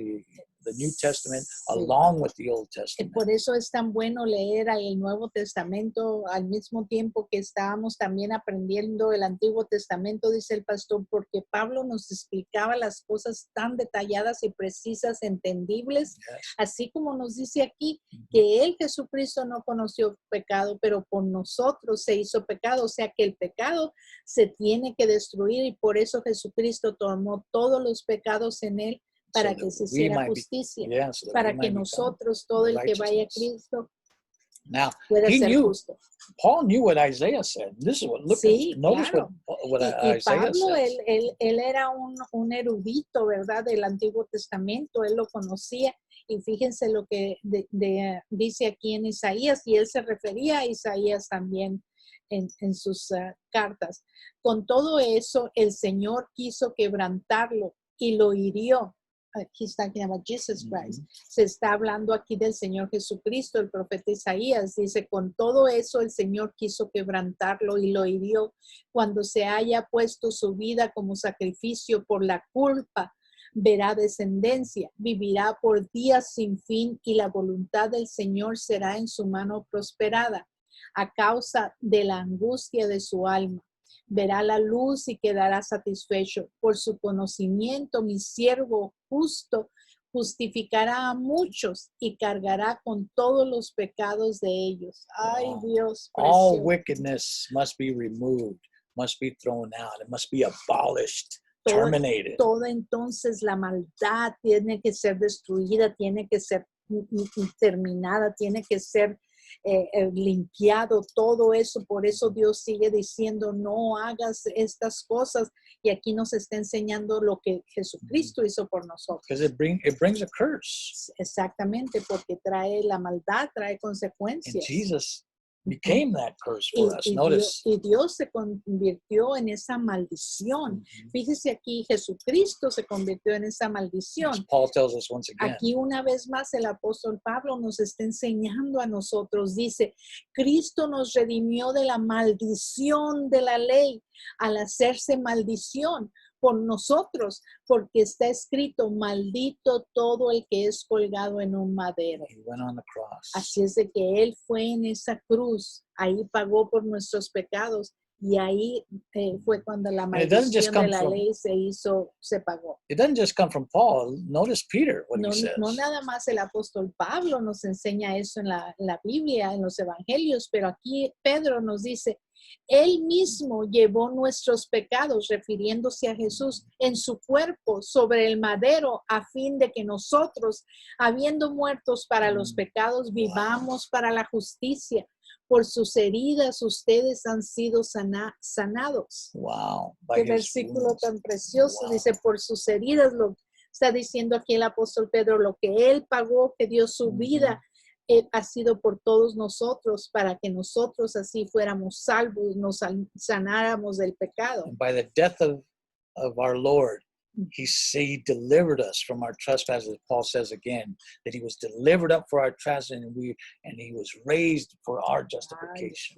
the New Testament Sí. along with the Old Testament. Por eso es tan bueno leer el Nuevo Testamento al mismo tiempo que estábamos también aprendiendo el Antiguo Testamento, dice el pastor, porque Pablo nos explicaba las cosas tan detalladas y precisas, entendibles, Yes. así como nos dice aquí que Él, Jesucristo, no conoció pecado, pero por nosotros se hizo pecado, o sea que el pecado se tiene que destruir y por eso Jesucristo tomó todos los pecados en Él para So que that se we hiciera might be- justicia, yeah, so that para we que might become nosotros, todo el que vaya a righteousness. Cristo, Now, pueda he ser knew, justo. Paul knew what Isaiah said. This is what, Sí, notice claro. what Y Isaiah Pablo, says. él era un erudito, ¿verdad? Del Antiguo Testamento, él lo conocía. Y fíjense lo que dice aquí en Isaías, y él se refería a Isaías también en sus cartas. Con todo eso, el Señor quiso quebrantarlo y lo hirió. he's talking about Jesus Mhm. Christ. Se está hablando aquí del Señor Jesucristo. El profeta Isaías dice, con todo eso el Señor quiso quebrantarlo y lo hirió cuando se haya puesto su vida como sacrificio por la culpa. Verá descendencia, vivirá por días sin fin y la voluntad del Señor será en su mano prosperada a causa de la angustia de su alma. Verá la luz y quedará satisfecho. Por su conocimiento, mi siervo justo justificará a muchos y cargará con todos los pecados de ellos. Ay, Wow. Dios All precioso. wickedness must be removed, must be thrown out. It must be abolished, Toda, terminated. toda entonces la maldad tiene que ser destruida, tiene que ser terminada, tiene que ser limpiado, todo eso. Por eso Dios sigue diciendo, no hagas estas cosas. Y aquí nos está enseñando lo que Jesucristo hizo por nosotros. Because it brings a curse. Exactamente, porque trae la maldad, trae And consecuencias. Jesus became that curse for us. Y Notice. Dios se convirtió en esa maldición. Mhm. Fíjese aquí, Jesucristo se convirtió en esa As maldición. Paul tells us once again. Aquí una vez más el apóstol Pablo nos está enseñando a nosotros. Dice, Cristo nos redimió de la maldición de la ley al hacerse maldición por nosotros, porque está escrito, maldito todo el que es colgado en un madero. He went on the cross. Así es de que Él fue en esa cruz, ahí pagó por nuestros pecados y ahí fue cuando la it doesn't just maldición come de la from- ley se pagó. It doesn't just come from Paul. Notice Peter, what No, he says. no nada más el apóstol Pablo nos enseña eso en la Biblia, en los evangelios, pero aquí Pedro nos dice, Él mismo llevó nuestros pecados, refiriéndose a Jesús, en su cuerpo sobre el madero, a fin de que nosotros, habiendo muertos para los pecados, vivamos para la justicia. Por sus heridas ustedes han sido sanados. Wow. By Qué his versículo wounds. tan precioso. Wow. Dice, por sus heridas, lo está diciendo aquí el apóstol Pedro, lo que Él pagó, que dio su vida, ha sido por todos nosotros, para que nosotros así fuéramos salvos, nos sanáramos del pecado. And by the death of our Lord, he delivered us from our trespasses. Paul says again that he was delivered up for our trespasses, and he was raised for our justification.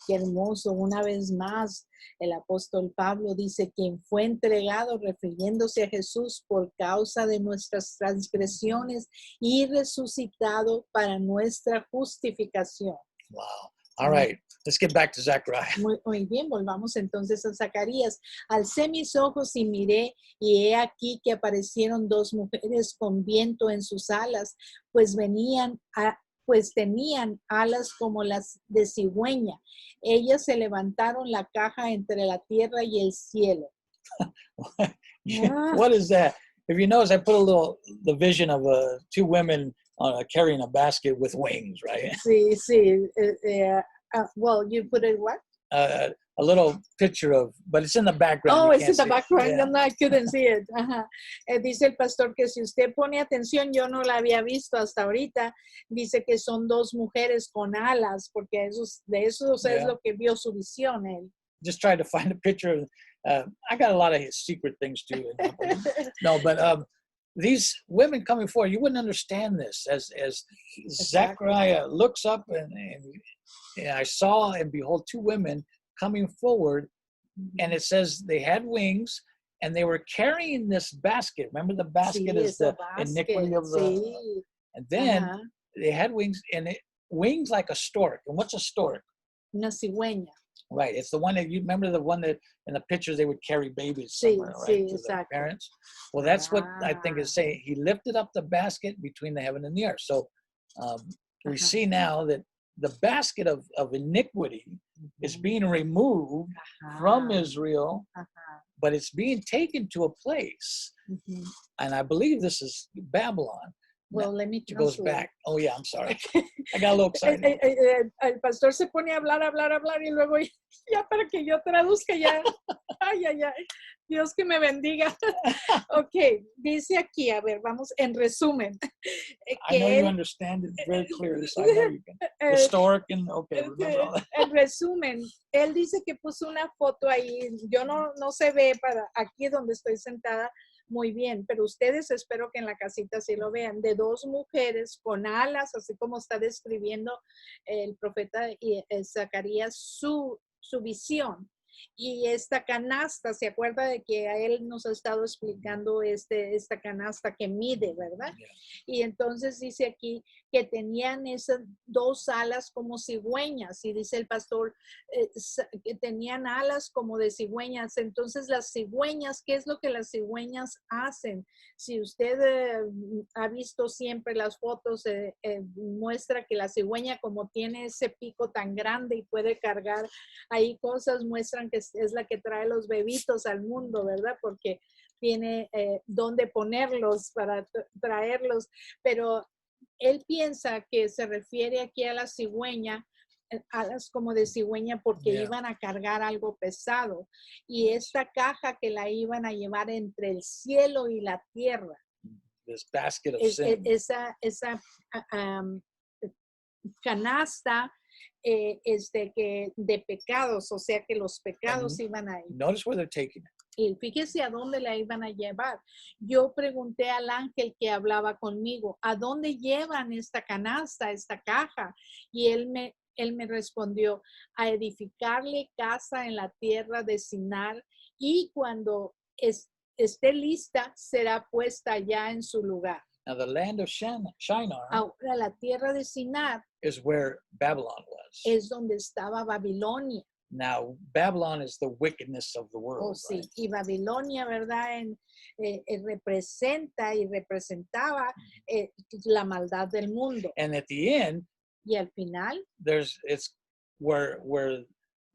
Qué hermoso, una vez más, el apóstol Pablo dice, quien fue entregado, refiriéndose a Jesús, por causa de nuestras transgresiones y resucitado para nuestra justificación. Wow. All right, let's get back to Zechariah. Muy bien, volvamos entonces a Zacarías. Alcé mis ojos y miré, y he aquí que aparecieron dos mujeres con viento en sus alas, pues tenían alas como las de cigüeña. Ellas se levantaron la caja entre la tierra y el cielo. What is that? If you notice, I put the vision of two women carrying a basket with wings, right? Sí. Well, you put it what? A little picture of, but it's in the background. Oh, You it's can't in the see it. background. Yeah. No, I couldn't see it. Ajá. Dice el pastor que si usted pone atención, yo no la había visto hasta ahorita. Dice que son dos mujeres con alas, porque de eso es Yeah. lo que vio su visión él. Just tried to find a picture. I got a lot of secret things too. No, but these women coming forward, you wouldn't understand this as Zechariah looks up and I saw and behold two women coming forward, and it says they had wings and they were carrying this basket. Remember, the basket is the iniquity of the. Sí. And then Ajá. they had wings, wings like a stork. And what's a stork? Una cigüeña. Right. It's the one that you remember, the one that in the pictures they would carry babies Sí, somewhere, right? sí, To their exacto. parents. Well, that's what I think is saying. He lifted up the basket between the heaven and the earth. So we Ajá. see now that the basket of iniquity is being removed from Israel, but it's being taken to a place. Ujú. And I believe this is Babylon. Well, let me It goes translate. back. Oh, yeah, I'm sorry. I got a little excited. El pastor se pone a hablar y luego ya para que yo traduzca ya. Ay. Dios que me bendiga. Ok, dice aquí, a ver, vamos en resumen. I know you understand it very clearly, so I know you can. The stork and, okay, remember all that. En resumen, él dice que puso una foto ahí, yo no se ve para aquí donde estoy sentada, Muy bien, pero ustedes espero que en la casita sí lo vean, de dos mujeres con alas, así como está describiendo el profeta Zacarías su visión. Y esta canasta, ¿se acuerda de que a él nos ha estado explicando esta canasta que mide, verdad? Yeah. Y entonces dice aquí que tenían esas dos alas como cigüeñas, y dice el pastor que tenían alas como de cigüeñas. Entonces las cigüeñas, ¿qué es lo que las cigüeñas hacen? Si usted ha visto siempre las fotos, muestra que la cigüeña, como tiene ese pico tan grande y puede cargar ahí cosas, muestran que es la que trae los bebitos al mundo, ¿verdad? Porque tiene dónde ponerlos para traerlos, pero él piensa que se refiere aquí a la cigüeña, alas como de cigüeña, porque Yeah. iban a cargar algo pesado, y esta caja que la iban a llevar entre el cielo y la tierra, This basket of sin. esa um, canasta que de pecados, o sea que los pecados And iban ahí. notice where they're taking it. Y fíjese a dónde la iban a llevar. Yo pregunté al ángel que hablaba conmigo, ¿a dónde llevan esta canasta, esta caja? Y él me respondió, a edificarle casa en la tierra de Sinar, y cuando esté lista, será puesta ya en su lugar. Now, the land of Shinar Ahora, la tierra de Sinar is where Babylon was. es donde estaba Babilonia. Now, Babylon is the wickedness of the Oh, world. sí, Right? y Babilonia, ¿verdad? Representa y representaba la maldad del mundo. And at the end, Y al final, it's where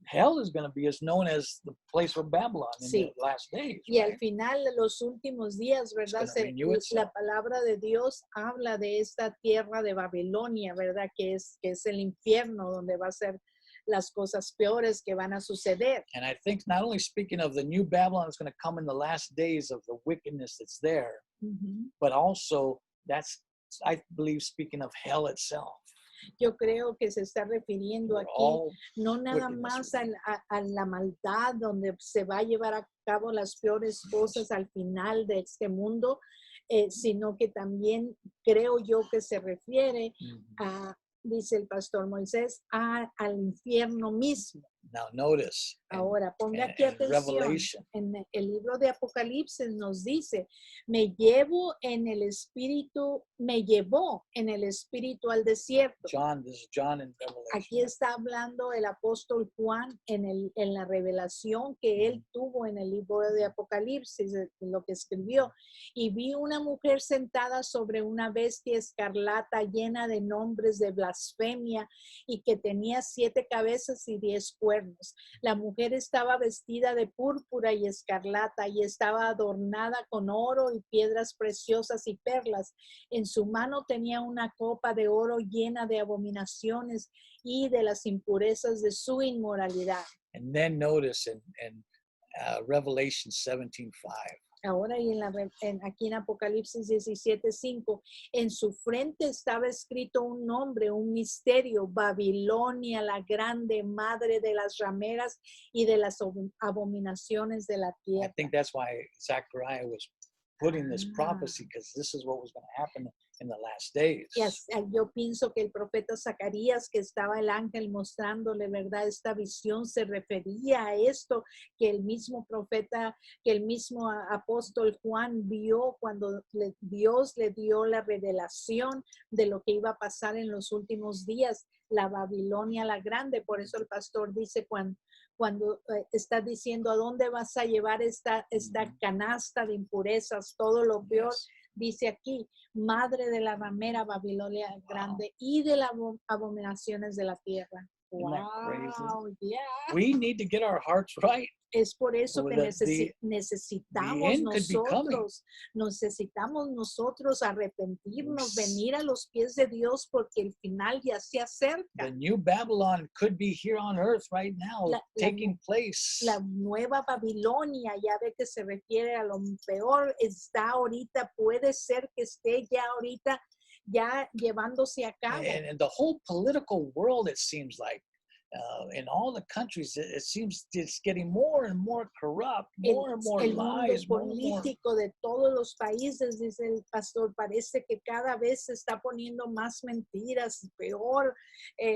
hell is going to be is known as the place of Babylon in Sí. the last days. y al Right? final de los últimos días, ¿verdad? gonna renew itself. La palabra de Dios habla de esta tierra de Babilonia, ¿verdad? Que es el infierno, donde va a ser las cosas peores que van a suceder. And I think not only speaking of the new Babylon that's going to come in the last days of the wickedness that's there, but also that's, I believe, speaking of hell itself. Yo creo que se está refiriendo Where aquí all no nada wickedness más will be. a la maldad, donde se va a llevar a cabo las peores cosas al final de este mundo, sino que también creo yo que se refiere a, dice el pastor Moisés, al infierno mismo. Now notice, Ahora, ponga aquí in atención. Revelation, En el libro de Apocalipsis nos dice, me llevó en el espíritu al desierto. John, this is John in Revelation. Aquí está hablando el apóstol Juan en la revelación que él tuvo en el libro de Apocalipsis, lo que escribió. Y vi una mujer sentada sobre una bestia escarlata llena de nombres de blasfemia, y que tenía 7 cabezas y 10 cuernos. La mujer estaba vestida de púrpura y escarlata, y estaba adornada con oro y piedras preciosas y perlas. En su mano tenía una copa de oro llena de abominaciones y de las impurezas de su inmoralidad. And then notice in Revelation 17:5. Ahora, y aquí en Apocalipsis 17:5, en su frente estaba escrito un nombre, un misterio: Babilonia la grande, madre de las rameras y de las abominaciones de la I tierra. think that's why Zechariah was putting this prophecy, because this is what was going to happen in the last days. Yo pienso que el profeta Zacarías, que estaba el ángel mostrándole, ¿verdad?, esta visión, se refería a esto que el mismo profeta, que el mismo apóstol Juan vio cuando Dios le dio la revelación de lo que iba a pasar en los últimos días, la Babilonia la grande. Por eso el pastor dice, cuando está diciendo, ¿a dónde vas a llevar esta canasta de impurezas, todo lo peor? Yes. Dice aquí, madre de la ramera Babilonia grande y de las abominaciones de la tierra. Isn't that crazy? Wow, yeah. We need to get our hearts right. Es por eso que The necesitamos end could be coming. nosotros arrepentirnos, Yes. venir a los pies de Dios, porque el final ya se acerca. The new Babylon could be here on earth right now, taking place. La nueva Babilonia, ya ve que se refiere a lo peor, está ahorita, puede ser que esté ya ahorita, ya llevándose a cabo. And the whole political world, it seems like, in all the countries, it seems it's getting more and more corrupt, El, more and more el mundo lies, more and more. político de todos los países, dice el pastor, parece que cada vez se está poniendo más mentiras, peor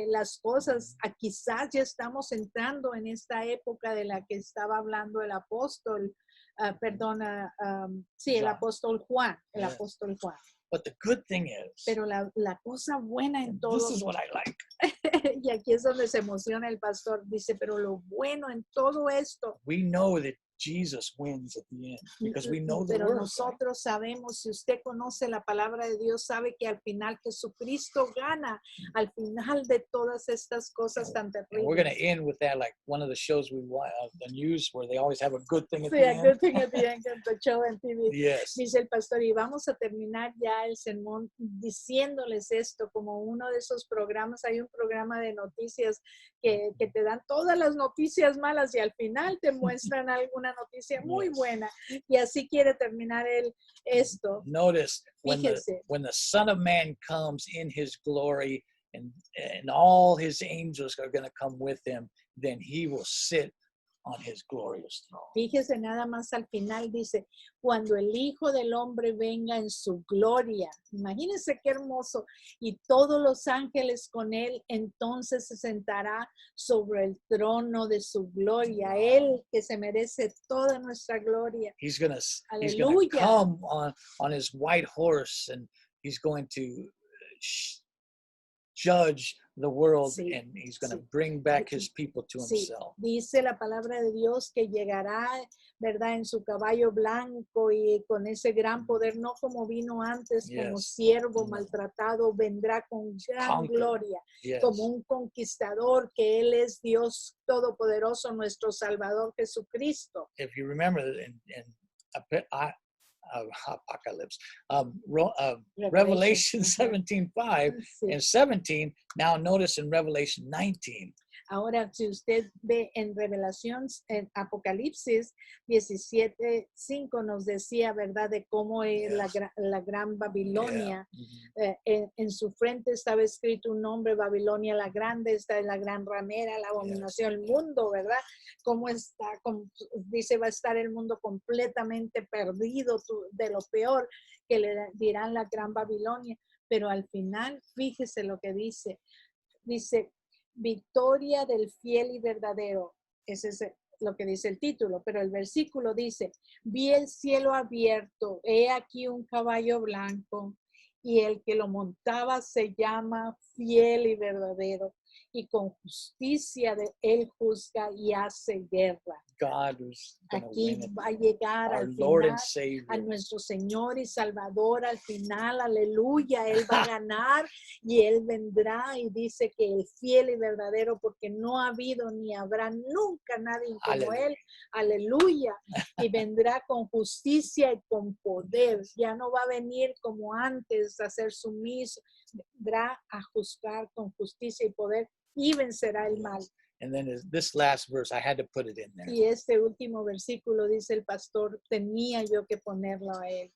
las cosas. Quizás ya estamos entrando en esta época de la que estaba hablando el apóstol, sí, el Juan. apóstol Juan, el Yeah. apóstol Juan. But the good thing is, Pero la cosa buena en and todo, this is what I like. y aquí es donde se emociona el pastor, dice, pero lo bueno en todo esto, We know that Jesus wins at the end because we know the pero word. Right? nosotros sabemos, si usted conoce la palabra de Dios, sabe que al final Jesucristo gana, al final de todas estas cosas tan And we're going to terribles. end with that, like one of the shows we watch, the news, where they always have a good thing at Sí, the a end. good thing at the end of the show en TV. Yes. Dice el pastor, y vamos a terminar ya el sermón diciéndoles esto, como uno de esos programas, hay un programa de noticias que te dan todas las noticias malas y al final te muestran alguna noticia muy Yes. buena. Y así quiere terminar él esto. Notice Fíjese. when the Son of Man comes in his glory and all his angels are going to come with him, then he will sit on his glorious throne. Fíjese nada más al final, dice, cuando el Hijo del Hombre venga en su gloria. Imagínense qué hermoso. Y todos los ángeles con él, entonces se sentará sobre el trono de su gloria. Él que se merece toda nuestra gloria. He's going to Aleluya. come on his white horse, and he's going to judge the world, Sí, and he's going to sí. bring back his people to Sí, himself. dice la palabra de Dios que llegará, ¿verdad? En su caballo blanco y con ese gran poder, no como vino antes, como Yes. siervo No. maltratado, vendrá con gran Conquer. gloria, Yes. como un conquistador, que Él es Dios Todopoderoso, nuestro Salvador Jesucristo. If you remember in Apocalypse, Revelation Ajá. 17:5 Sí. and 17. Now notice in Revelation 19. Ahora, si usted ve en Revelación, en Apocalipsis 17:5 nos decía, ¿verdad?, de cómo es Yes. la gran Babilonia. Yeah. Mhm. En su frente estaba escrito un nombre, Babilonia la grande, esta es la gran ramera, la abominación del mundo, ¿verdad? ¿Cómo está? Dice, va a estar el mundo completamente perdido de lo peor que le dirán la gran Babilonia. Pero al final, fíjese lo que dice. Dice, victoria del fiel y verdadero. Ese es lo que dice el título, pero el versículo dice, vi el cielo abierto, he aquí un caballo blanco, y el que lo montaba se llama fiel y verdadero, y con justicia de él juzga y hace guerra. God was going to Aquí win it. va a llegar Our al Lord final and Savior. a nuestro Señor y Salvador al final, aleluya, Él va a ganar y Él vendrá y dice que el fiel y verdadero, porque no ha habido ni habrá nunca nadie como Aleluya. Él, aleluya, y vendrá con justicia y con poder, ya no va a venir como antes a ser sumiso, vendrá a juzgar con justicia y poder y vencerá el mal. And then this last verse, I had to put it in there. Y este último versículo, dice el pastor, tenía yo que ponerlo a él.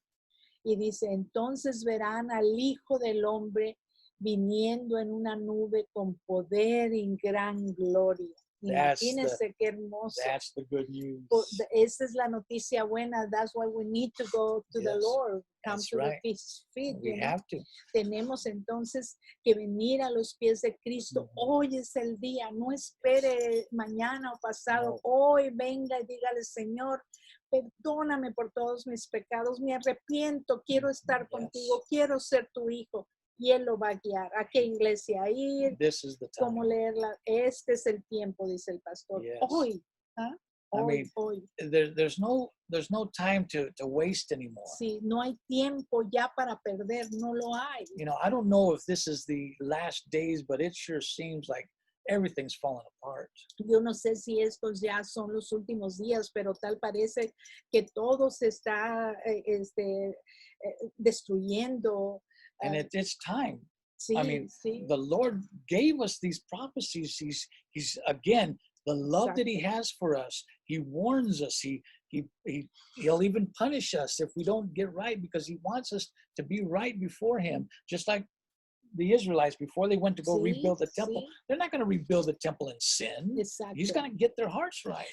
Y dice, entonces verán al Hijo del Hombre viniendo en una nube con poder y gran gloria. Imagínense qué hermoso. That's the good news. Esa es la noticia buena. That's why we need to go to the Yes, Lord. Come that's to right. the feet. We You know? have to. Tenemos entonces que venir a los pies de Cristo. Hoy es el día, no espere mañana o pasado. No. Hoy venga y dígale, Señor, perdóname por todos mis pecados, me arrepiento, quiero estar Yes. contigo, quiero ser tu hijo. Y Él lo va a guiar. ¿A qué iglesia ir? This is the time. ¿Cómo leerla? Este es el tiempo, dice el pastor. Yes. Hoy. ¿Ah? I Hoy, mean, hoy. There's no time to waste anymore. Sí, no hay tiempo ya para perder, no lo hay. You know, I don't know if this is the last days, but it sure seems like everything's falling apart. Yo no sé si estos ya son los últimos días, pero tal parece que todo se está destruyendo. And it's time. Sí, I mean, sí. the Lord gave us these prophecies. He's again, the love that He has for us. He warns us. He'll even punish us if we don't get right, because He wants us to be right before Him. Just like the Israelites before they went to go Sí, rebuild the temple. sí. They're not going to rebuild the temple in sin. He's Exacto. going to get their hearts right.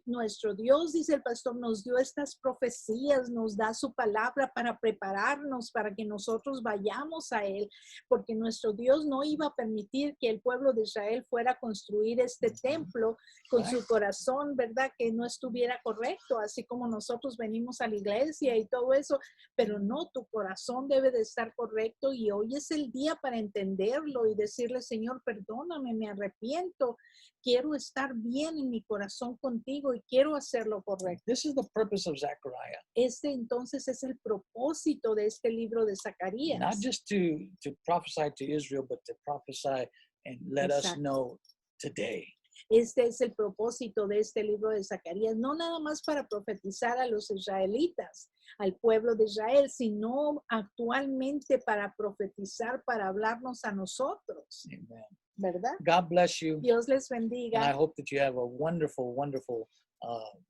Nuestro Dios, dice el pastor, nos dio estas profecías, nos da su palabra para prepararnos, para que nosotros vayamos a Él, porque nuestro Dios no iba a permitir que el pueblo de Israel fuera a construir este templo con su corazón, ¿verdad? Que no estuviera correcto, así como nosotros venimos a la iglesia y todo eso, pero no, tu corazón debe de estar correcto y hoy es el día para entenderlo y decirle, Señor, perdóname, me arrepiento, quiero estar bien en mi corazón contigo y quiero hacer lo correcto. This is the purpose of Zechariah. Este entonces es el propósito de este libro de Zacarías. Not just to prophesy to Israel, but to prophesy and let us Exacto. know today. Este es el propósito de este libro de Zacarías, no nada más para profetizar a los israelitas, al pueblo de Israel, sino actualmente para profetizar, para hablarnos a nosotros, Amen. ¿verdad? God bless you. Dios les And I bendiga. hope that you have a wonderful, wonderful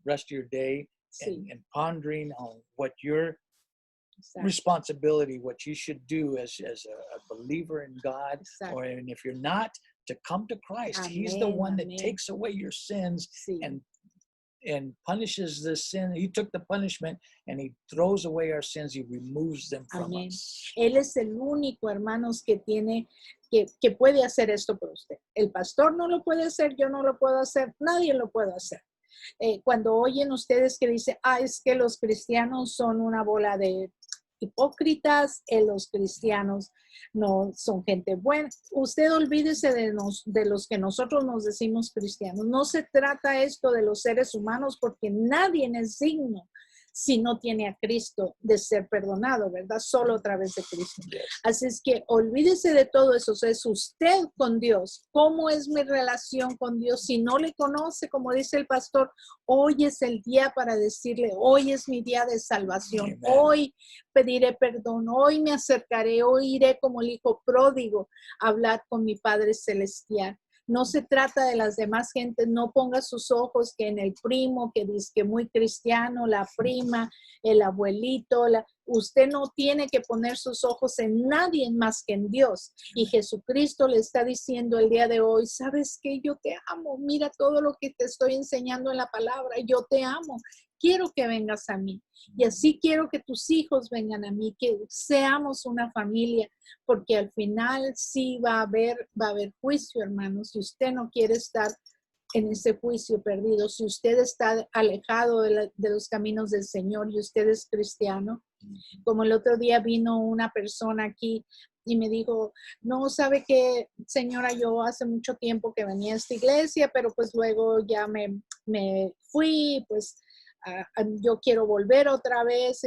rest of your day Sí, and pondering on what your exacto, responsibility, what you should do as a believer in God, exacto. or and if you're not, to come to Christ. He's the Amén, one that amén. takes away your sins Sí, and punishes the sin. He took the punishment and he throws away our sins. He removes them from amén. us. Él es el único, hermanos, que tiene, que puede hacer esto por usted. El pastor no lo puede hacer, yo no lo puedo hacer, nadie lo puede hacer. Cuando oyen ustedes que dicen, es que los cristianos son una bola de hipócritas, los cristianos no son gente buena. Usted olvídese de los que nosotros nos decimos cristianos. No se trata esto de los seres humanos porque nadie es digno si no tiene a Cristo de ser perdonado, ¿verdad? Solo a través de Cristo. Yes. Así es que olvídese de todo eso. O sea, es usted con Dios. ¿Cómo es mi relación con Dios? Si no le conoce, como dice el pastor, hoy es el día para decirle, hoy es mi día de salvación. Amen. Hoy pediré perdón. Hoy me acercaré. Hoy iré como el hijo pródigo a hablar con mi Padre Celestial. No se trata de las demás gentes, no ponga sus ojos que en el primo, que dice que muy cristiano, la prima, el abuelito, usted no tiene que poner sus ojos en nadie más que en Dios. Y Jesucristo le está diciendo el día de hoy, ¿sabes qué? Yo te amo, mira todo lo que te estoy enseñando en la palabra, yo te amo. Quiero que vengas a mí y así quiero que tus hijos vengan a mí, que seamos una familia, porque al final sí va a haber juicio, hermanos. Si usted no quiere estar en ese juicio perdido, si usted está alejado de los caminos del Señor y usted es cristiano, como el otro día vino una persona aquí y me dijo, no, sabe qué, señora, yo hace mucho tiempo que venía a esta iglesia, pero pues luego ya me fui, pues yo quiero volver otra vez.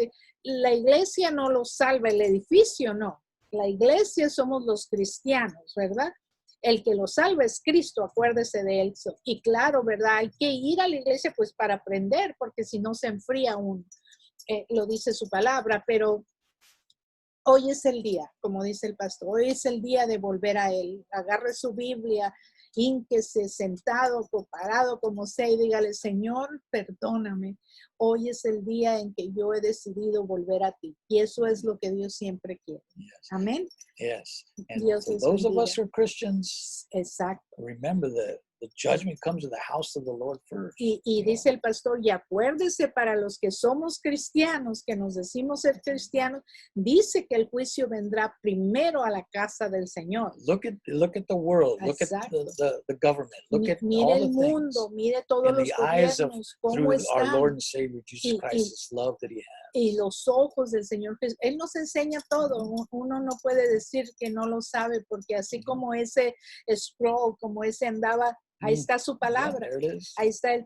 La iglesia no lo salva, el edificio no. La iglesia somos los cristianos, ¿verdad? El que lo salva es Cristo, acuérdese de él. Y claro, ¿verdad? Hay que ir a la iglesia pues para aprender, porque si no se enfría uno. Lo dice su palabra, pero hoy es el día, como dice el pastor, hoy es el día de volver a él. Agarre su Biblia, hínquese sentado o parado como sea y dígale, Señor, perdóname. Hoy es el día en que yo he decidido volver a ti. Y eso es lo que Dios siempre quiere. Yes. Amén. Yes. And Dios for les those of bendiga. us who are Christians, Exacto. remember that the judgment comes to the house of the Lord first. Y dice el pastor, y acuérdese para los que somos cristianos, que nos decimos ser cristianos, dice que el juicio vendrá primero a la casa del Señor. Look at the world. Look at Exacto. the government. Look at Mire all el the mundo, things mire todos in los the eyes of gobiernos, cómo through our están. Lord and Savior Jesus Y- Christ, His love that He has. Y los ojos del Señor Jesús. Él nos enseña todo. Uno no puede decir que no lo sabe, porque así como ese scroll, como ese andaba, ahí está su Yeah, palabra. there it is. Ahí está el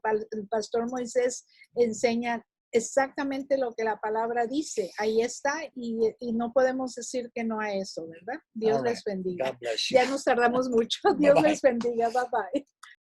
pastor Moisés, enseña exactamente lo que la palabra dice. Ahí está, y no podemos decir que no a eso, ¿verdad? Dios All les right. bendiga. God bless you. Ya nos tardamos mucho. Dios Bye-bye. les bendiga. Bye bye.